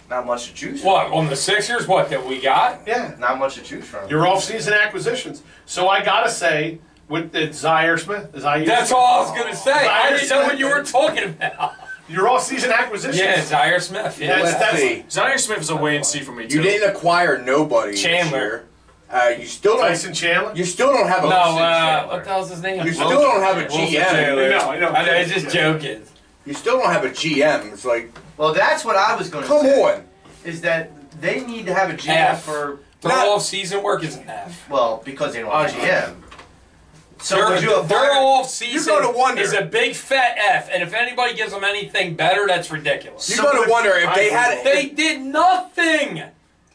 Not much to choose from. What on the Sixers? What that we got? Yeah, Not much to choose from. your off-season acquisitions. So I gotta say, with the Zaire Smith, That's all I was gonna say. I didn't know what you were talking about. Your off-season acquisitions. Yeah, Zaire Smith. Yeah. Let's see. Zaire Smith is a wait and see for me, too. You didn't acquire nobody Chandler. this year. You still don't. Tyson Chandler. You still don't have a. No, Chandler. what the hell's his name? You still don't have a Wilson GM. Chandler. I know. I know. He's just joking. You still don't have a GM. It's like, Well, that's what I was going to come say. on. Is that they need to have a GM F. for, Their Not- off-season work is an F. well, because they don't have a GM. So Their, would you have their fired- off-season You're gonna wonder. is a big fat F, and if anybody gives them anything better, that's ridiculous. You're gonna wonder if they had They did nothing.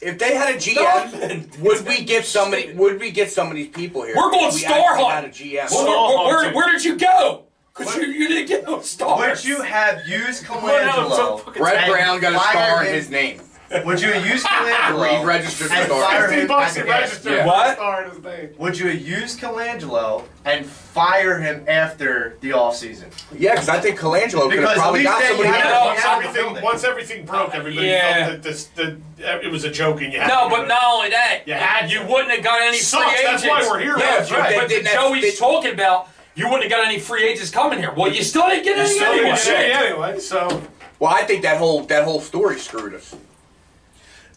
if they had a GM. Nothing. Would we get somebody? Would we get some of these people here? We're going if we star actually hunt. had a GM. Where did you go? Because you didn't get no stars. Would you have used Well, no, Colangelo? fucking- Brett And Brown got a fire star in him. his name. Would you use Colangelo Re-registered and star. fire 50 him bucks as to a register Yeah. What? star in his name. Would you use Colangelo and fire him after the offseason? Yeah, because I think Colangelo could have Because probably at least got then somebody you Yeah, have- else. once Yeah, everything building. once everything broke, everybody Yeah. felt that it was a joke and you had No, to but not only that, You had you to. wouldn't have got any Sucks, free that's agents. why we're here. Yeah, That's right. but They didn't have- Joey's they- talking about you wouldn't have got any free agents coming here. Well, you still didn't get You any still anyway. didn't get any anyway, so Well, I think that whole story screwed us.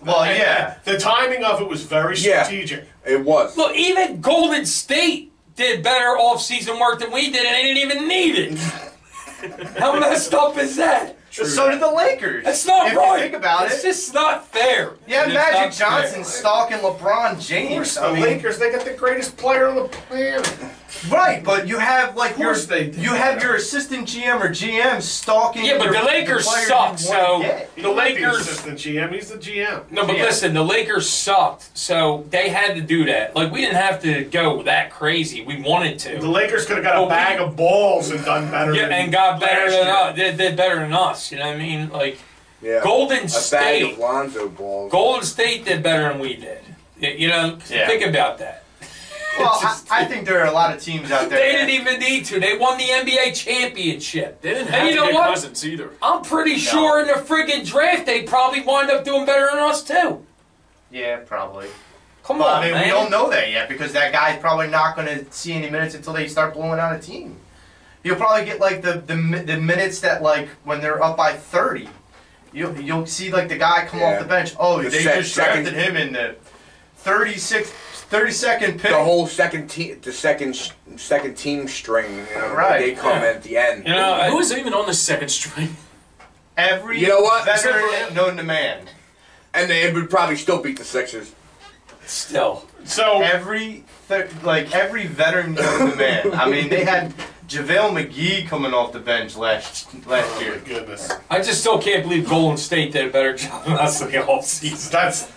Well, and yeah. the timing of it was very Yeah. strategic. It was. Look, even Golden State did better off-season work than we did, and they didn't even need it. How messed up is that? So did the Lakers. That's not if right. You think about it's it. just not fair. Yeah, It's Magic not fair. Johnson stalking LeBron Of course, James. the Lakers, they got the greatest player on the planet. Right, but you have like Of course they do. you have your assistant GM or GM stalking. Yeah, but your, the Lakers player you suck, wanna so- get. He's The not Lakers- assistant GM, he's the GM. No, but Yeah. listen, the Lakers sucked, so they had to do that. Like, we didn't have to go that crazy. We wanted The to. Lakers could have got a Well, bag of balls and done better. Yeah, than and got better last than year. us. They did better than us. You know what I mean? Like, Yeah. Golden a bag State. of Lonzo balls. Golden State did better than we did. You know, Yeah. think about that. Well, I think there are a lot of teams out there. They didn't even need to. They won the NBA championship. They didn't And have you to know get what? Cousins either. I'm pretty sure in the friggin' draft they probably wind up doing better than us too. Yeah, probably. Come But on, I mean, man. we don't know that yet because that guy's probably not going to see any minutes until they start blowing out a team. You'll probably get like the minutes that like when they're up by 30. You'll see like the guy come Yeah. off the bench. Oh, The they just second- drafted him in the 32nd pick. The whole second team string, you know, Right. they come Yeah. at the end. You know, Who is even on the second string? Every You know what? veteran known to man. And they would probably still beat the Sixers. still. So, Every veteran known to man. I mean, they had JaVale McGee coming off the bench last oh my year. goodness. I just still can't believe Golden State did a better job than us in the offseason. That's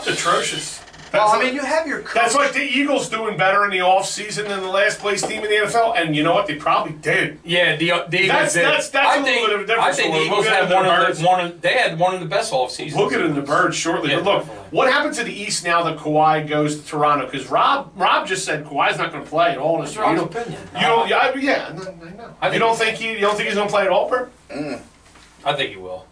atrocious. Well, That's I mean, you have your coach. That's like the Eagles doing better in the offseason than the last place team in the NFL, and you know what? They probably did. Yeah, the Eagles That's- did. that's a I little think, bit of a different I think the story. Eagles We'll get had into they had one of the best off seasons. We'll get into the Birds shortly. Yeah, but look, definitely. what happens to the East now that Kawhi goes to Toronto? Because Rob just said Kawhi's not going to play at all this That's year. You Rob's don't, opinion. you don't, yeah, I know. I You don't think he's going to play at all, Bert? I think he will.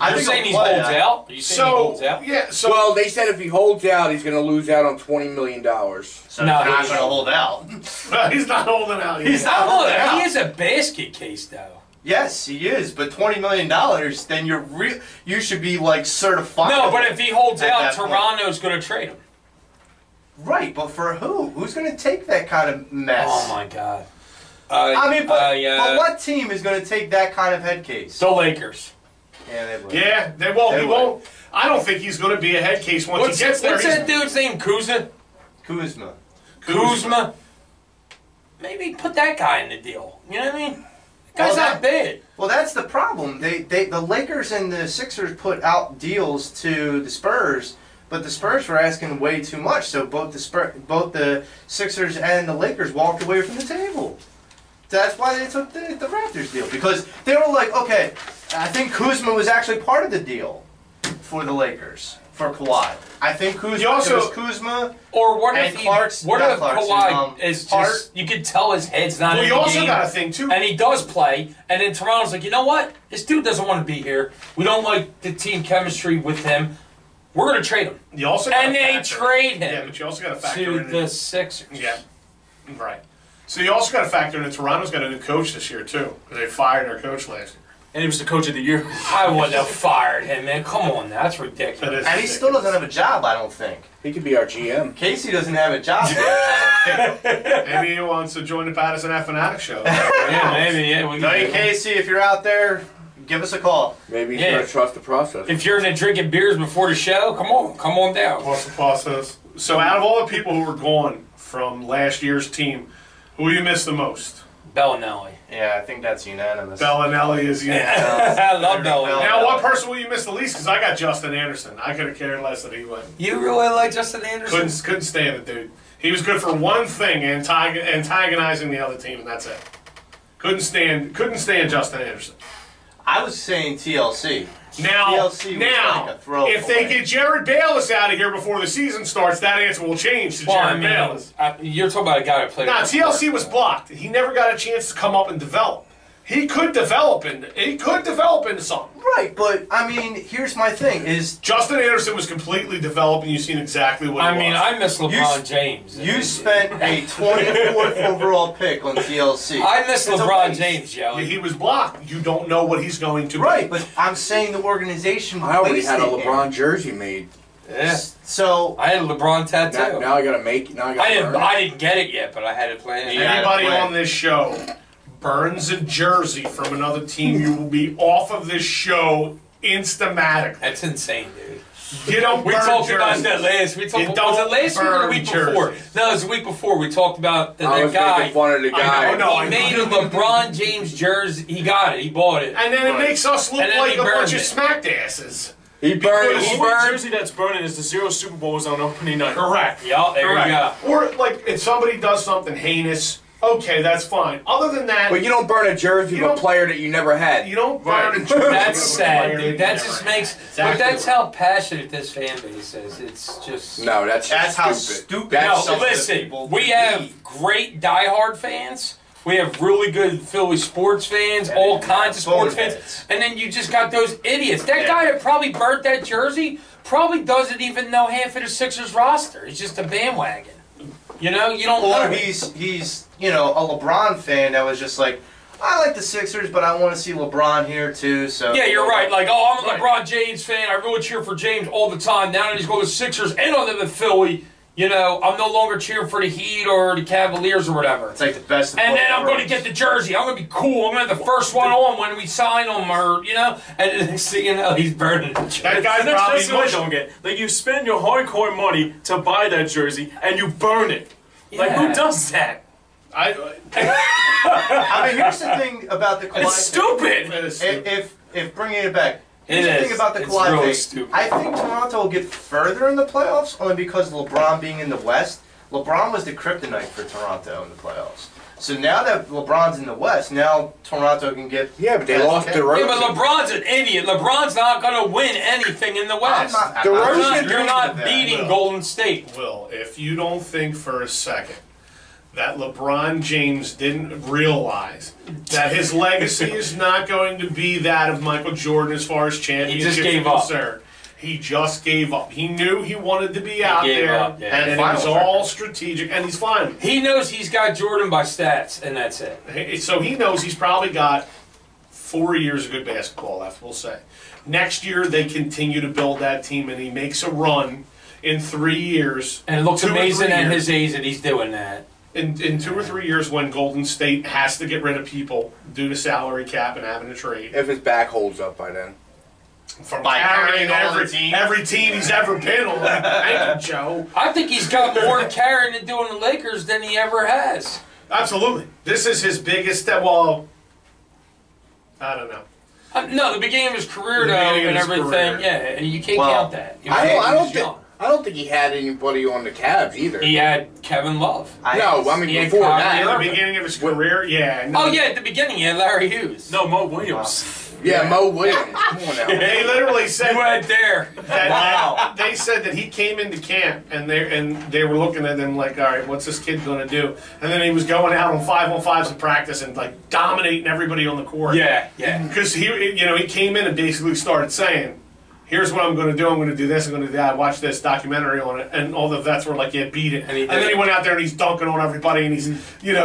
I You're think saying he he'll play, holds out? Are you saying he So holds out? yeah, so Well, they said if he holds out, he's going to lose out on $20 million. So No, he's not he's- going to hold out. he's not holding out. Yet. He's not Look, holding out. he is a basket case, though. Yes, he is, but $20 million, then you should be like certified. No, but if he holds At out, that point. Toronto's going to trade him. Right, but for who? Who's going to take that kind of mess? Oh my God. I mean, but yeah, what team is going to take that kind of head case? the Lakers. Yeah, they would. Yeah, they won't. They He would. won't. I don't think he's going to be a head case once What's he gets there. that He's- dude's name? Kuzma? Kuzma. Maybe put that guy in the deal. You know what I mean? That guy's Well, not bad. Well, that's the problem. The Lakers and the Sixers put out deals to the Spurs, but the Spurs were asking way too much. So both the Sixers and the Lakers walked away from the table. That's why they took the Raptors deal, because they were like, okay, I think Kuzma was actually part of the deal for the Lakers for Kawhi. I think Kuzma. You also- it was Kuzma. Or what And if Clarkson- what not if Clarkson, Kawhi is Hart. just, you can tell his head's not Well, in you the also game, got a thing too. and he does play, and then Toronto's like, you know what? This dude doesn't want to be here. We don't like the team chemistry with him. We're going to trade him. You also gotta And they factor- trade him Yeah, but you also got to factor to in. the Sixers. Yeah, right. So you also got to factor in that Toronto's got a new coach this year too, because they fired their coach last year. And he was the coach of the year. I wouldn't have fired him, man. Come on, now. That's ridiculous. That is And he still doesn't have a job, I don't think. He could be our GM. Casey doesn't have a job yet. I don't think. Maybe he wants to join the Pattison Ave Phanatics Show. Yeah, maybe. Yeah, we No, can hey, do it. Casey, if you're out there, give us a call. Maybe he's Yeah. going to trust the process. If you're into drinking beers before the show, come on down. What's the process? So out of all the people who were gone from last year's team, who do you miss the most? Bellinelli. Yeah, I think that's unanimous. Bellinelli is you. I love Bellinelli. Now, what person will you miss the least? Because I got Justin Anderson. I could have cared less that he went. You really like Justin Anderson? Couldn't stand it, dude. He was good for one thing, antagonizing the other team, and that's it. Couldn't stand Justin Anderson. I was saying TLC. Now, TLC was like a throw if they away. get Jared Bayless out of here before the season starts, that answer will change to Well, I Jared mean, Bayless. you're talking about a guy that played. Now, in the TLC sport, was though. blocked. He never got a chance to come up and develop. He could develop into something. Right, but I mean, here's my thing: is Justin Anderson was completely developed, and you've seen exactly what he I mean, was. I miss LeBron James. you spent a 24th overall pick on TLC. I miss It's a LeBron waste. James, Joey. He was blocked. You don't know what he's going to Right, be. but I'm saying the organization. I already had a wasted him. LeBron jersey made. Yeah. So I had a LeBron tattoo. Now I gotta make. Now I gotta. I didn't get it yet, but I had it planned. Yeah. Anybody play. on this show burns a jersey from another team, you will be off of this show instamatic. That's insane, dude. You don't We burn talked about jerseys. that last. We You talked. Was don't it last week or the burn week before? jerseys. No, it was the week before. We talked about I that was guy. making fun of the guy. I know. He made a LeBron James jersey. He got it. He bought it. And then it makes us look And then like he a bunch burned of it. smacked asses. He burned. Because He The only burned. jersey that's burning is the 0 Super Bowls on opening night. Correct. Yeah, there Correct. you go. Or like if somebody does something heinous, okay, that's fine. Other than that, But you don't burn a jersey You of a don't- player that you never had. you don't Right. burn a jersey. That's of a sad, player dude. you That never just had. makes. Exactly But that's right. how passionate this fan base is. It's just. No, that's how stupid. stupid. That's No, some of the listen. people We be. have great diehard fans. We have really good Philly sports fans, And all then kinds of sports boneheads. fans, and then you just got those idiots. That guy that probably burnt that jersey probably doesn't even know half of the Sixers roster. He's just a bandwagon. You know, you don't Or know. he's a LeBron fan that was just like, I like the Sixers, but I want to see LeBron here too. So Yeah, you're right. Like, oh, I'm a Right. LeBron James fan. I really cheer for James all the time. Now that he's going to the Sixers and I live in Philly, you know, I'm no longer cheering for the Heat or the Cavaliers or whatever. It's like the best. Of And both then I'm going to worlds. get the jersey. I'm going to be cool. I'm going to have the first one on when we sign him, or you know. And the next thing you know, he's burning the jersey. That guy's And that's probably what I mush. don't get. Like, you spend your hardcore money to buy that jersey, and you burn it. Like, Yeah. who does that? I mean, here's the thing about the Kawhi. It's stupid! That is stupid. If bringing it back, It here's the is. thing about the It's Kawhi really thing. stupid. I think Toronto will get further in the playoffs only because of LeBron being in the West. LeBron was the kryptonite for Toronto in the playoffs. So now that LeBron's in the West, now Toronto can get. Yeah, but they past lost the- DeRozan. Yeah, but LeBron's an idiot. LeBron's not going to win anything in the West. I'm not DeRozan- You're not that. beating No. Golden State. Will, if you don't think for a second that LeBron James didn't realize that his legacy is not going to be that of Michael Jordan as far as championships gave are up. concerned. He just gave up. He knew he wanted to be out gave there, up, yeah. and it Finals was all record. strategic, and he's fine. He knows he's got Jordan by stats, and that's it. So he knows he's probably got 4 years of good basketball left, we'll say. Next year, they continue to build that team, and he makes a run in 3 years. And it looks 2 or 3 amazing at years. his age that he's doing that. In 2 or 3 years, when Golden State has to get rid of people due to salary cap and having a trade, If his back holds up by then. from By carrying carrying all the every team. team he's ever been on. Thank you, Joe. I think he's got more carrying to do in the Lakers than he ever has. Absolutely, this is his biggest step. Well, I don't know. No, the beginning of his career, The though, beginning of and his everything. career. Yeah, you can't Well, count that. He was- I he was don't think. young. I don't think he had anybody on the Cavs either. He had Kevin Love. No, I mean He had before Kyrie In that. the beginning of his career, yeah. No. Oh, yeah, at the beginning, he had Larry Hughes. No, Mo Williams. Yeah, Mo Williams. Come on now. They literally said You went there. that they said that he came into camp and they were looking at him like, all right, what's this kid going to do? And then he was going out on 5-on-5s in practice and like dominating everybody on the court. Yeah, yeah. Because he came in and basically started saying, here's what I'm going to do. I'm going to do this. I'm going to do that. Watch this documentary on it. And all the vets were like, yeah, beat it. And he did then he it. went out there and he's dunking on everybody and he's,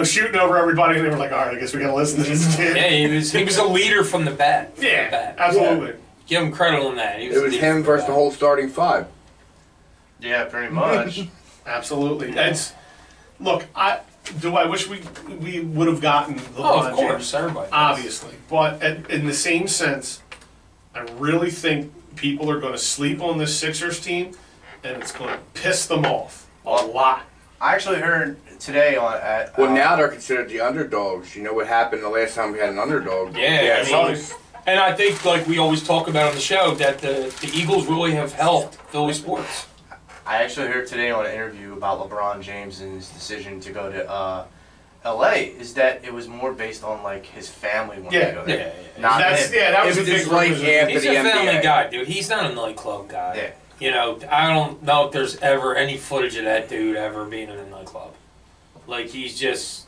shooting over everybody. And they were like, all right, I guess we got to listen to this kid. Yeah, he was a leader from the bat. From the Yeah, bat. absolutely. Give him credit on that. He It was a leader him from versus the the whole starting five. Yeah, pretty much. Absolutely. Look, I wish we would have gotten LeBron Oh, of James? course, everybody does. Obviously. But in the same sense, I really think people are going to sleep on this Sixers team, and it's going to piss them off a lot. I actually heard today on at. Well, now they're considered the underdogs. You know what happened the last time we had an underdog? Yeah, Yeah, I mean, and I think, like we always talk about on the show, that the Eagles really have helped Philly sports. I actually heard today on an interview about LeBron James and his decision to go to LA is that it was more based on like his family wanting to go there. Not That's, him. that was It a was big his life reason. after He's the a family NBA. guy, dude. He's not a nightclub guy. Yeah. You know, I don't know if there's ever any footage of that dude ever being in a nightclub. Like he's just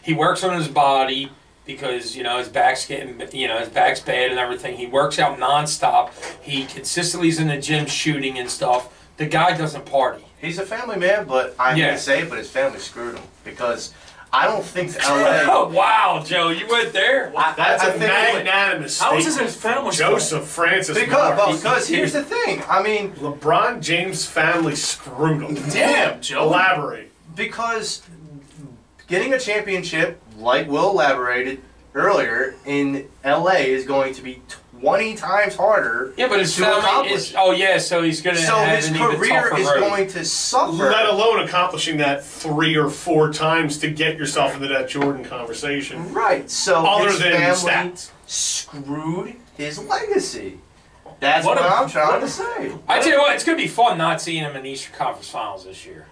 he works on his body because you know his back's his back's bad and everything. He works out nonstop. He consistently is in the gym shooting and stuff. The guy doesn't party. He's a family man, but I'm Yeah. gonna say it, but his family screwed him because I don't think LA. Oh wow, Joe, you went there. That's I a think magnanimous How is statement. this his family Joseph Francis because Mark. here's the thing. I mean, LeBron James' family screwed him. Damn, Joe. Elaborate. because getting a championship, like Will elaborated earlier, in LA is going to be 20 times harder. Yeah, but his to family accomplish. is. Oh yeah, so he's gonna So have his an even career tougher is road. going to suffer. Let alone accomplishing that 3 or 4 times to get yourself into that Jordan conversation. Right. So Other his than family stats. screwed his legacy. That's What what, a- I'm trying to say. I tell you what, it's gonna be fun not seeing him in the Eastern Conference Finals this year.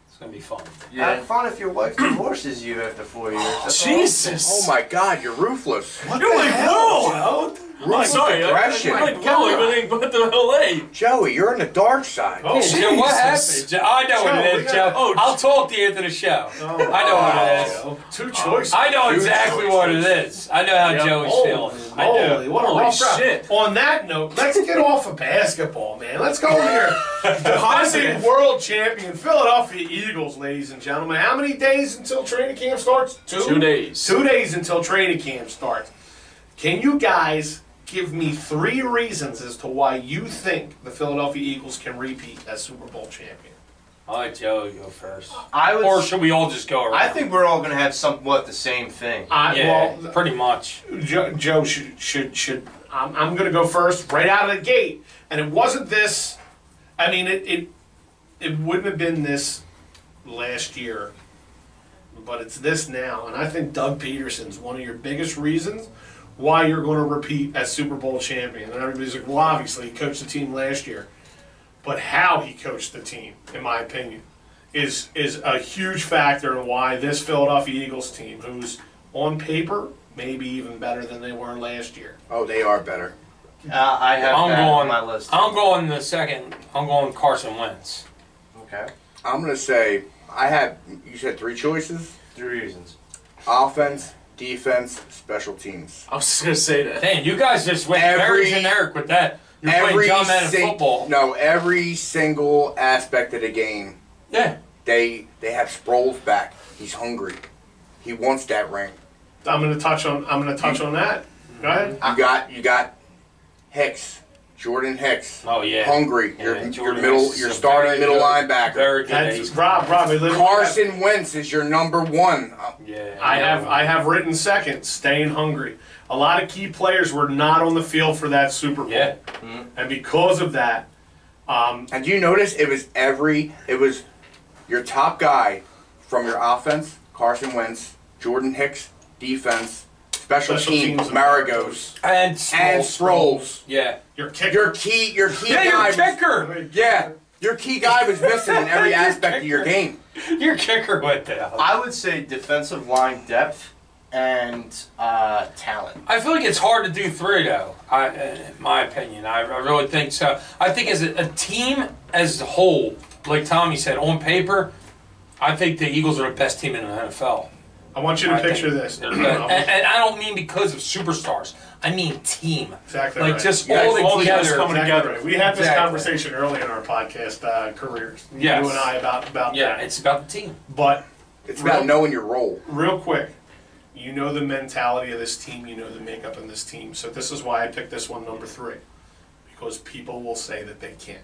It's gonna be fun. Have fun if your wife divorces you after 4 years. That's all. Jesus. Oh my God, you're ruthless. You're like, whoa. I'm sorry. Aggression. I'm like, whoa, everything but the LA. Joey, you're on the dark side. Oh, Joe, what Jesus. happened? Joe, I know what Joe, it we is, got- Joe. I'll talk to you after the show. I know what it is. Joe. 2 choices. I know Two exactly choices. what it is. I know how Yep. Joey's Holy feeling. I moly, do. what a Holy rough round. shit. On that note, let's get off of basketball, man. Let's go here. Defending Positive. world champion Philadelphia Eagles, ladies and gentlemen. How many days until training camp starts? 2 days. 2 days until training camp starts. Can you guys give me 3 reasons as to why you think the Philadelphia Eagles can repeat as Super Bowl champion? I'll let Joey go first. I would. Or should we all just go around? I think we're all going to have somewhat the same thing. Yeah, Well, pretty much. Joe should I'm going to go first right out of the gate. And it wasn't this. I mean, it wouldn't have been this last year, but it's this now. And I think Doug Peterson's one of your biggest reasons why you're going to repeat as Super Bowl champion. And everybody's like, well, obviously he coached the team last year, but how he coached the team, in my opinion, is a huge factor in why this Philadelphia Eagles team, who's on paper maybe even better than they were last year. Oh, they are better. I have I'm that going. on my list. I'm going the second. I'm going Carson Wentz. Okay. I'm going to say, you said 3 choices? 3 reasons. Offense, defense, special teams. I was just going to say that. Damn, you guys just went very generic with that. You're playing John Madden football. No, every single aspect of the game, Yeah. they have Sproles back. He's hungry. He wants that ring. I'm going to touch on that. Go ahead. You got Hicks, Jordan Hicks. Oh yeah. Hungry. Yeah, Your Jordan middle. Hicks is Your a starting very middle good- linebacker. Very good. That's ace. Rob. We literally Carson Wentz is your number 1. Yeah. I have written second, staying hungry. A lot of key players were not on the field for that Super Bowl. Yeah. And because of that, And do you notice it was your top guy from your offense, Carson Wentz, Jordan Hicks, defense, special teams, Maragos, And and Sproles. Sproles. Yeah. your kicker. Your key Yeah, guy. your kicker. Your key guy was missing in every Your aspect of your kicker. game. Your kicker went down. I would say defensive line depth and talent. I feel like it's hard to do 3 though. In my opinion, I really think so. I think as a team as a whole, like Tommy said, on paper, I think the Eagles are the best team in the NFL. I want you to I think picture this. they're the best. And I don't mean because of superstars. I mean team. Exactly Like right. just Yes, all the guys together. coming Exactly together. right. We had this Exactly. conversation early in our podcast careers. Yes. You and I about Yeah, that. it's about the team. But It's about knowing your role. real quick, you know the mentality of this team, you know the makeup of this team. So this is why I picked this one number 3. Because people will say that they can't.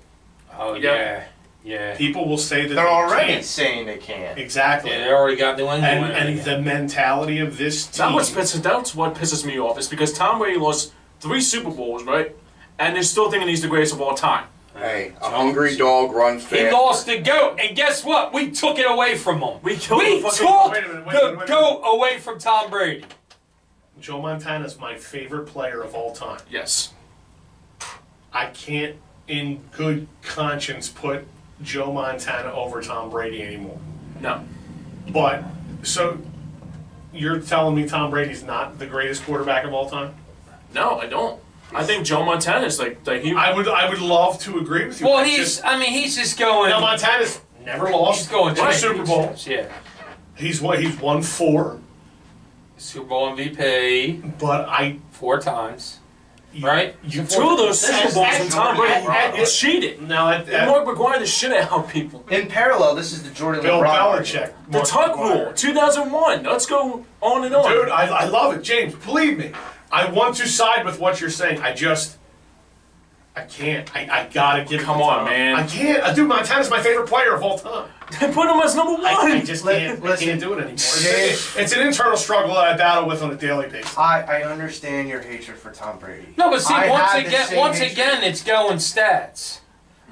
Oh Yeah. yeah. Yeah. People will say that They're they already can't. saying they can. Exactly. Yeah, they already got New England winning And again. the mentality of this team. That's what pisses me off. Is because Tom Brady lost 3 Super Bowls, right? And they're still thinking he's the greatest of all time. Hey, a hungry dog runs fast. He lost the GOAT, and guess what? We took it away from him. We killed We the fucking. took Wait a minute, the GOAT away from Tom Brady. Joe Montana is my favorite player of all time. Yes. I can't, in good conscience, put Joe Montana over Tom Brady anymore. No. But so you're telling me Tom Brady's not the greatest quarterback of all time? No, I don't. I think Joe Montana's like he. I would love to agree with you. Well, It's he's just going. now Montana's never lost. He's going to a to Super Bowl. Yeah. He's won 4, Super Bowl MVP but 4 times. Right? You Two of those Super Bowls and Tom Brady it's cheated. Now And Mark McGuire the shit out of people. In parallel, this is the Jordan Bill LeBron. Belichick, The Mark tuck McGuire. rule, 2001. Let's go on and on. Dude, I love it, James. Believe me, I want to side with what you're saying. I can't. I gotta give. Come it to on, Tom. man. I can't. Dude, Montana's my favorite player of all time. They put him as number 1. I just can't. I Listen, can't do it anymore. James. It's an internal struggle that I battle with on a daily basis. I understand your hatred for Tom Brady. No, but see, I have the same once hatred. again, it's going stats,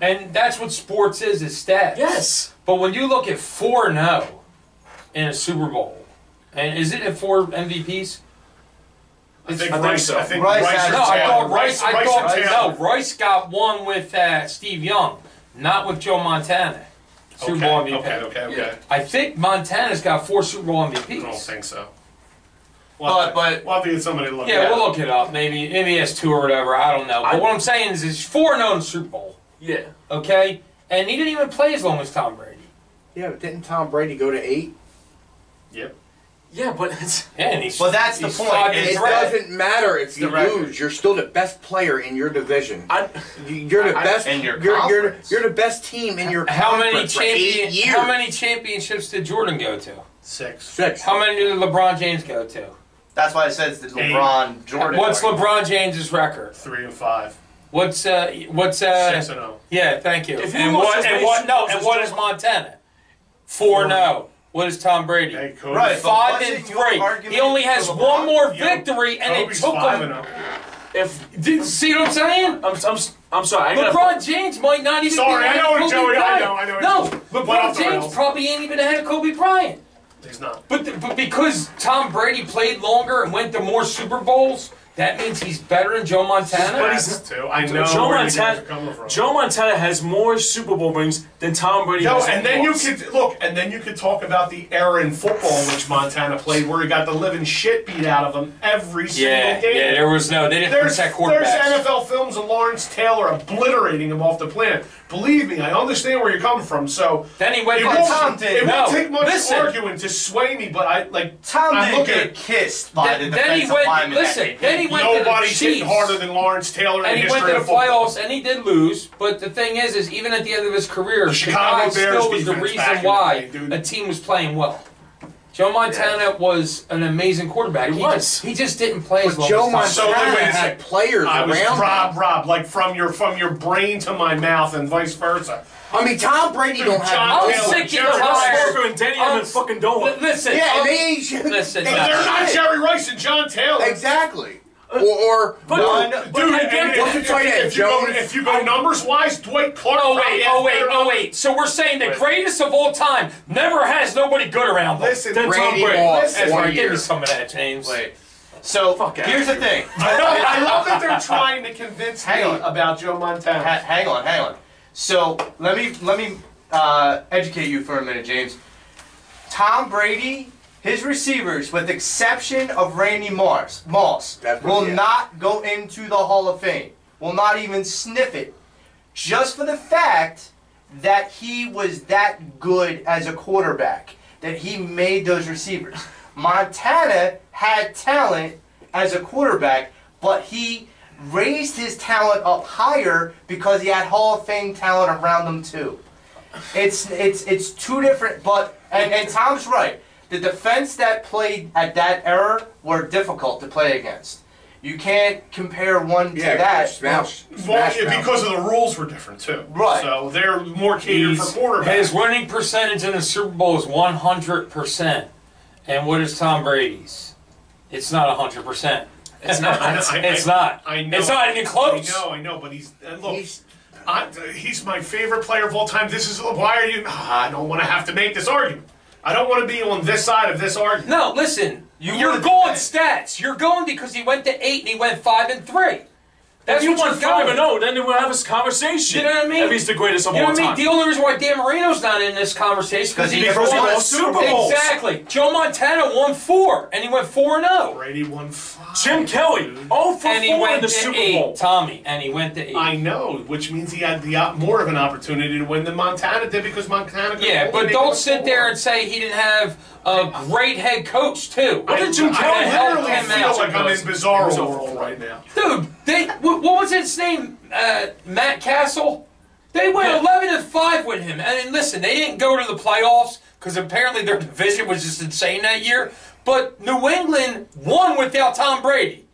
and that's what sports is stats. Yes. But when you look at 4-0 in a Super Bowl, and is it at 4 MVPs? I think I think Rice. so. I think Rice Rice. has- or No, I Taylor. thought Rice. I Rice thought or Taylor. no, Rice got one with Steve Young, not with Joe Montana. Super Bowl MVP. Okay. I think Montana's got 4 Super Bowl I don't MVPs. think so. But we'll have to get somebody to look. Yeah, at it. we'll look it up. Maybe he has 2 or whatever. I don't know. But what I'm saying is, he's 4-0 in the Super Bowl. Yeah. Okay, and he didn't even play as long as Tom Brady. Yeah, but didn't Tom Brady go to 8? Yep. Yeah, but it's. Yeah, and he's. Well, that's the he's point. 5 It's It and the 3. doesn't matter if you the record. lose. You're still the best player in your division. I, You're the best. in your you're conference. the best team in your How many conference for 8 years. How many championships did Jordan go to? 6. 6. How many did LeBron James go to? that's why it says the LeBron Jordan. What's argument. LeBron James's record? 3 and 5. What's 6 and 0. Yeah, thank you. If you And lost what as and many what Super no Bowls and as what Joe- is Montana? 4-0. What is Tom Brady? Hey, Kobe. Right. but 5 wasn't and your 3. argument He only has for one LeBron? more Yeah. victory, and Kobe's it took 5 him. and 0. if. See what I'm saying? I'm sorry. I gotta. LeBron James might not even Sorry, be I ahead know of what Kobe Joey- I Bryant. know what No, you're- Went LeBron off the James rails. probably ain't even ahead of Kobe Bryant. He's not. But because Tom Brady played longer and went to more Super Bowls, that means he's better than Joe Montana. But That's too. I know Joe where you guys Montana- are coming from. Joe Montana has more Super Bowl rings than Tom Brady Yo, has. and then you lost. could look, and then you could talk about the era in football in which Montana played, where he got the living shit beat out of him every single game. Yeah, there was no. They didn't There's protect quarterbacks. NFL films of Lawrence Taylor obliterating him off the planet. Believe me, I understand where you're coming from. So Then he went it to won't, Tom did. it No, won't take much listen. arguing to sway me, but I like. Tom I'm didn't looking get at kissed by the Then he defensive went. lineman. that Listen. they Then he picked. went to the nobody's hitting Chiefs. harder than Lawrence Taylor in And the he went history to of the football. playoffs, and he did lose. But the thing is even at the end of his career, the Chicago guy Bears still was the defense reason back in the why day, dude. a team was playing well. Joe Montana was an amazing quarterback. He was. He just didn't play as But long Joe as Tom So, Montana wait a had second. players I was around him. Rob, like from your brain to my mouth and vice versa. I mean, Tom Brady don't John have. I'm Taylor, sick of Jerry the Rice. hire. Smoker and Denny I'm- and fucking Dolan. Listen. Yeah, and I'm- they ain't. Listen, they- no. They're not Jerry Rice and John Taylor. Exactly. Or But- one. Dude, I and get What's the tight end, if you go, Jones? if you go numbers wise, Dwight Clark. Oh probably wait, has oh wait, better oh wait. So we're saying the greatest of all time never has nobody good around them. Listen, Then Tom Randy Brady. Moss, That's one right. Give year. me some of that, James. Wait. So here's the thing. I love that they're trying to convince me Hang on. about Joe Montana. Hang on. So let me educate you for a minute, James. Tom Brady, his receivers, with exception of Randy Moss, That's what will he is. not go into the Hall of Fame. Will not even sniff it, just for the fact that he was that good as a quarterback, that he made those receivers. Montana had talent as a quarterback, but he raised his talent up higher because he had Hall of Fame talent around him too. It's two different, and Tom's right. The defense that played at that era were difficult to play against. You can't compare one to that. Smash, Well, smash yeah, mouth. because of the rules were different too. Right. So they're more catered for quarterbacks. His winning percentage in the Super Bowl is 100%. And what is Tom Brady's? It's not 100%. It's not. It's not. I know. It's not even close. I know, but he's look. He's my favorite player of all time. This is why are you? I don't want to have to make this argument. I don't want to be on this side of this argument. No, listen. You're wanna going defend. stats. You're going because he went to 8 and he went 5 and 3. That's if you what won you're going. 5-0, then we'll have this conversation. You know what I mean? If he's the greatest of You know all what I mean? time. The only reason why Dan Marino's not in this conversation Because he because never won won a a Super Bowl. Exactly. Joe Montana won 4, and he went 4-0. Brady won 5. Jim Kelly, 0 for And he 4 in went the to Super 8, Bowl. Tommy, and he went to 8. I know, which means he had more of an opportunity to win than Montana did because Montana could Yeah, only but make don't it sit 4. there and say he didn't have a great head coach too. What did Jim Kelly I help literally him feel out? like I'm in bizarro world right now. Dude, what was his name? Matt Castle. They went 11-5 with him, and listen, they didn't go to the playoffs because apparently their division was just insane that year. But New England won without Tom Brady.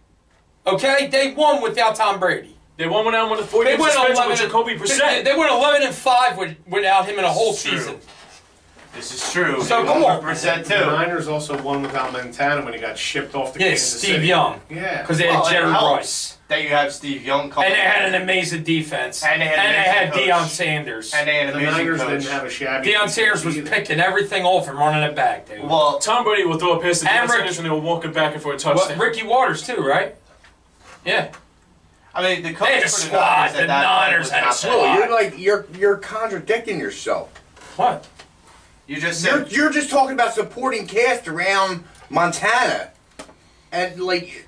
Okay, they won without Tom Brady. They won without one of the 4 They games went suspension with 11. Jacoby Brissett. They went 11-5 without him in a whole It's true. season. This is true. So, He come won on. with Brissett The too. Niners also won without Montana when he got shipped off to Yeah, Kansas Steve City. Young, Yeah. because they had Well, it Jerry helps Rice, that you have Steve Young coming. and they had an amazing defense, And they had an amazing Deion coach. Sanders. And they had an The amazing Niners coach. didn't have a shabby. Deion Sanders was either. picking everything off and running it back, dude. Well, Tom Brady will throw a pass to And Deion Rick- Sanders and they will walk it back and for a What, touchdown. Ricky Waters too, right? Yeah. I mean, the coach They had a for the squad. Niners The at that point Niners was had a not squad. bad. You're contradicting yourself. What? You just said You're just talking about supporting cast around Montana, and like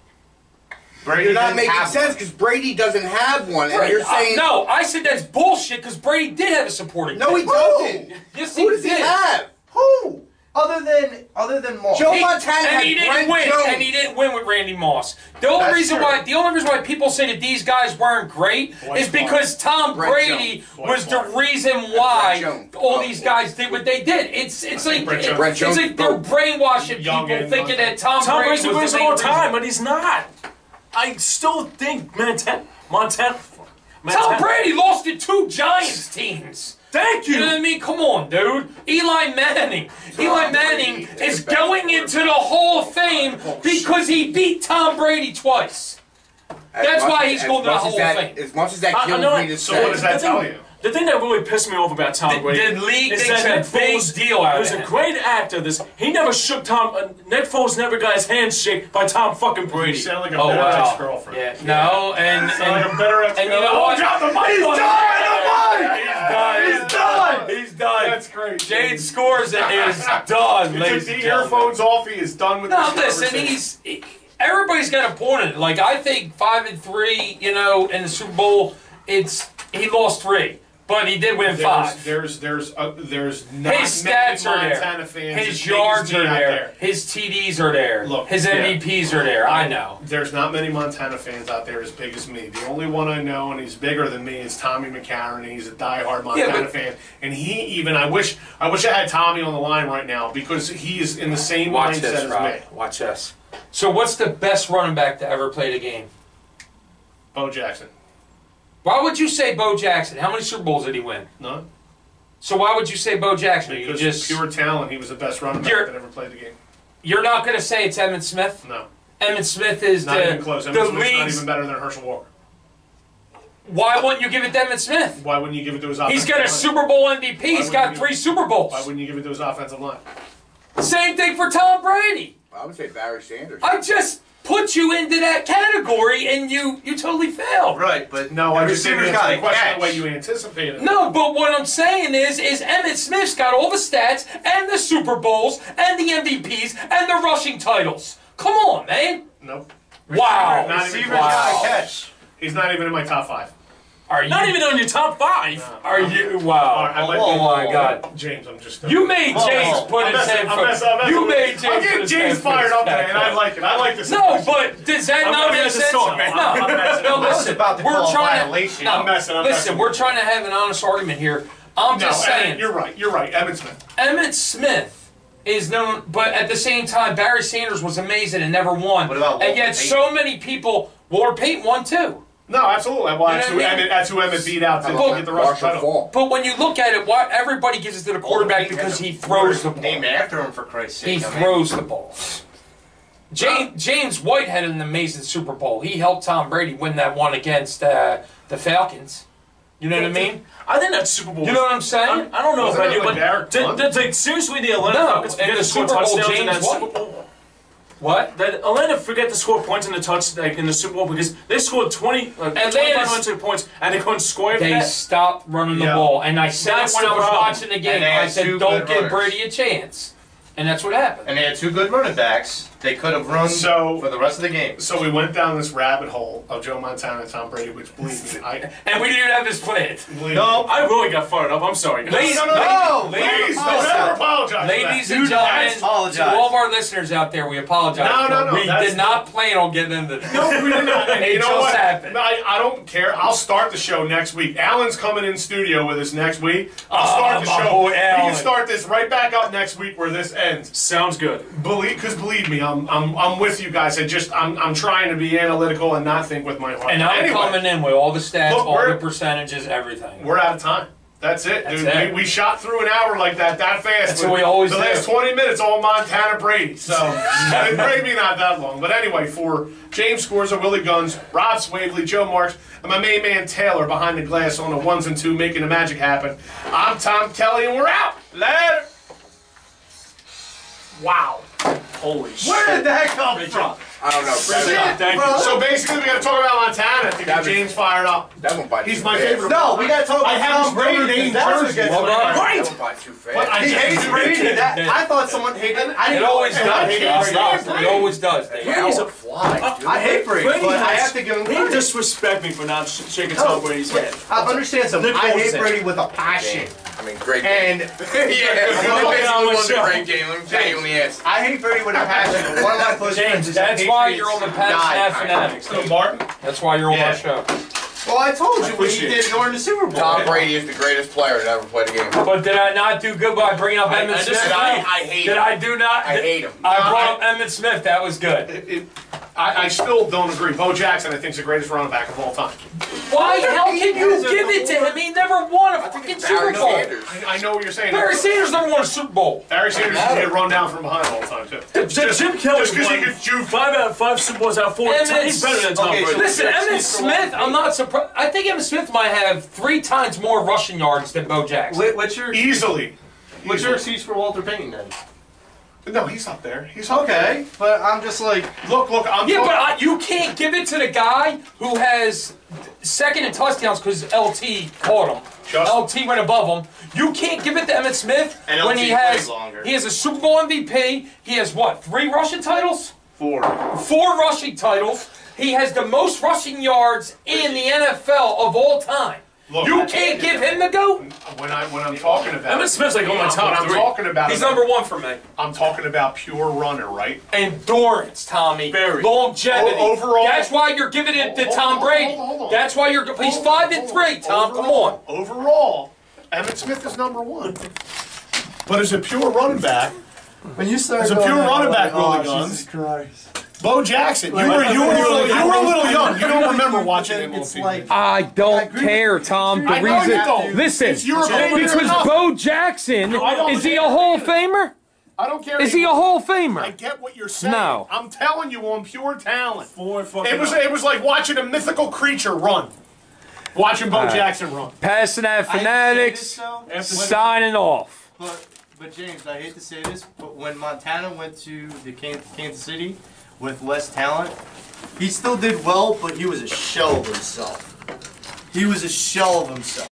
Brady you're not didn't making have sense one. because Brady doesn't have one, and Right. you're saying No, I said that's bullshit because Brady did have a supporting no, he cast. doesn't. Yes, Who does he did. have? Who? Other than Moss. Joe He- Montana and had he didn't Brent win, Jones. and he didn't win with Randy Moss. The only reason why people say that these guys weren't great Dwight is because Tom Brent Brady Jones. was the Dwight reason Brent why Jones. all these guys did what they did. It's like Brent Jones. Brent it's Jones like they're broke. brainwashing Young people and thinking Montana. that Tom Tom Brady Brady's the was greatest the of main all time, reason. but he's not. I still think Montana. Tom Brady lost to 2 Giants teams. Thank You know what I you. mean? Come on, dude. Eli Manning is going into the Hall of Fame because he beat Tom Brady twice. That's why he's going to the Hall of Fame. As much as that I kills know me it. to So say, what does that The thing- tell you? The thing that really pissed me off about Tom Brady The league is thinks that a Nick big Foles, deal out of who's a him. great actor, he never shook Tom. Nick Foles never got his hand shake by Tom fucking You Brady. sound like a Oh better wow! ex-girlfriend. Yeah, no, and You sound like a better ex-girlfriend. you know what? Drop the mic! He's He's done. He's done. He's done. That's great. Jade scores it is done, He ladies took and the gentlemen. earphones off. He is done with No, this listen, conversation. everybody's got a point in it. Like I think 5-3, in the Super Bowl, he lost 3, but he did win 5. There's not His many stats are Montana there. fans. His as big as yards me are out there. His TDs are there. Look, His yeah. MVPs are there. I know. There's not many Montana fans out there as big as me. The only one I know, and he's bigger than me, is Tommy McCarron. He's a diehard Montana fan, and I wish I had Tommy on the line right now because he is in the same Watch mindset this, as Rob. me. Watch this. So what's the best running back to ever play the game? Bo Jackson. Why would you say Bo Jackson? How many Super Bowls did he win? None. So why would you say Bo Jackson? Because You just pure talent, he was the best running back that ever played the game. you're not going to say it's Emmitt Smith. No, Emmitt Smith is not even close. the Emmitt Smith's not league's. even better than Herschel Walker. Why wouldn't you give it to Emmitt Smith? Why wouldn't you give it to his He's offensive got a line? Super Bowl MVP. He's wouldn't got you- 3 Super Bowls. Why wouldn't you give it to his offensive line? Same thing for Tom Brady. I would say Barry Sanders. I just put you into that category and you totally failed. Right, but No, the I just didn't receiver's answer got the to question catch. the way you anticipated. No, but what I'm saying is Emmitt Smith's got all the stats and the Super Bowls and the MVPs and the rushing titles. Come on, man. Nope. Wow. Not even Receiver's close. got to catch. He's not even in my top 5. Are you? Not even on your top 5. Are you? All Wow. right, I might Oh be- my God. James, I'm just. You made James put I'm his messing- hand I'm for. messing- I'm messing You with- made James. I'll put get his James hand for fired his up back today, and I like it. I like this. No, but does that I'm not messing make with the sense? storm, man. I'm messing. No, I was listen. about to We're call a trying violation. to. I'm messing, I'm Listen, messing. we're trying to have an honest argument here. I'm No, just saying. you're right. You're right. Emmitt Smith. Emmitt Smith is known, but at the same time, Barry Sanders was amazing and never won. What about and Walter yet, Payton? so many people. Walter Payton won too. No, absolutely. Well, that's, You know what I mean? that's who Emmitt beat out to get the rush Marshall title. Faulk. But when you look at it, everybody gives it to the quarterback because he throws the ball. Named after him, for Christ's sake. He I mean. throws the balls. James White had an amazing Super Bowl. He helped Tom Brady win that one against the Falcons. You know what I mean? I think that Super Bowl. You know what I'm saying? I don't know Wasn't about it you, like Derek but Hunt? seriously, the Atlanta No, Falcons and get the to score Super Bowl, touchdowns in James that White. Super Bowl. What? That Atlanta forget to score points in the touch like in the Super Bowl because they scored 25 points and they couldn't score after They that. stopped running the Yeah. ball, and I said That's when I the was problem. watching the game, And they I had said, two "Don't good give runners. Brady a chance," and that's what happened. And they had 2 good running backs. They could have run So- for the rest of the game. So we went down this rabbit hole of Joe Montana and Tom Brady, which believe me, And we didn't have this planned. No, I really got fired up. I'm sorry. guys. Ladies, Please, don't ever apologize. ladies for and that. gentlemen, apologize. to all of our listeners out there, we apologize. No, we that's- did not plan on getting into this. No, we did not. And It you know just what? happened. I don't care. I'll start the show next week. Alan's coming in studio with us next week. I'll start the my show. boy We Alan. can start this right back up next week where this ends. Sounds good. Believe me, I'm with you guys. I'm trying to be analytical and not think with my heart. And I'm Anyway, coming in with all the stats, Look, all we're- the percentages, everything. We're out of time. That's it, That's dude. it. We shot through an hour like that fast. That's with what we always the do. last 20 minutes, all Montana Brady. So maybe not that long. But anyway, for James Scorza, Willie Guns, Rob Swavely, Joe Marks, and my main man Taylor behind the glass on the 1s and 2 making the magic happen. I'm Tom Kelly, and we're out. Later. Wow. Holy shit. Where did that come from? I don't know. Thank you. So basically, we got to talk about Montana to get That was- James fired up. That went by He's too my fast. favorite. No, we got to talk I about have Tom Brady. Notre Dame 'cause that's what jerseys. gets Well me. done. That went by too fast. But I He hates Brady. I thought someone hated. I didn't It know always and I does. hate It Brady. always does. Dave. Brady's a fly, dude. I hate Brady, Brady but I has- have to give him He credit. disrespect me for not shaking Tom Brady's hand. I understand something. Nick I Foles hate said. Brady with a passion. I mean, great game. And Yeah, it was a great game. Let me tell you on the ass. I hate Brady with a passion. One of my close friends James, is that's a why Patriots you're on the Pattison guy. Ave Phanatics. So Martin, That's why you're on Yeah. our show. Well, I told you what he appreciate did during the Super Bowl. Tom Brady is the greatest player to ever play the game. But did I not do good by bringing up Emmitt Smith? disagree. I hate Did him. I do not? I hate him. I brought up Emmitt Smith. That was good. I still don't agree. Bo Jackson, I think, is the greatest running back of all time. Why the hell can you give it to him? He never won a fucking Super Barry Bowl. Sanders. I know what you're saying. Barry Sanders never won a Super Bowl. Barry Sanders used to get run down from behind all the time, too. Jim Kelly Just because he won could juke. 5 out of 5 Super Bowls out of 4. Emmitt- He's better than Tom Okay, so Brady. Listen, Emmitt Smith, I'm not surprised. I think Emmitt Smith might have 3 times more rushing yards than Bo Jackson. What's your Easily. excuse for Walter Payton then? No, he's up there. He's up Okay, but I'm just like, Look, I'm Yeah, talking- but you can't give it to the guy who has second in touchdowns because LT caught him. Just- LT went above him. You can't give it to Emmitt Smith And when LT he has played longer. he has a Super Bowl MVP. He has what? 3 rushing titles? 4. 4 rushing titles. He has the most rushing yards in the NFL of all time. Look, You can't give him the GOAT. When I'm talking about Emmitt Smith's like on my top when I'm 3. talking about He's it, number 1 for me. I'm talking about pure runner, right? Endurance, Tommy. Very. Longevity. Overall- That's why you're giving it to Hold Tom on, Brady. hold on. That's why he's 5 and 3. Tom, come on. Overall, Emmitt Smith is number 1. But as a pure running back, When you start as a going pure that running way, back, Willie oh, Guns, Jesus Christ. Bo Jackson, you were a little young. You don't remember watching him on It's TV. like, I don't agree care, with- Tom. The I know you reason, don't. listen, It's your opinion. because Bo Jackson, I don't is he a care. Hall of Famer? I don't care. Is he a Hall of I Famer? get what you're saying. No. I'm telling you on pure talent. 4 fucking It was like watching a mythical creature run. Watching Bo Jackson run. Pattison Ave Phanatics, signing off. But James, I hate to say this, but when Montana went to the Kansas City with less talent, he still did well, but he was a shell of himself. He was a shell of himself.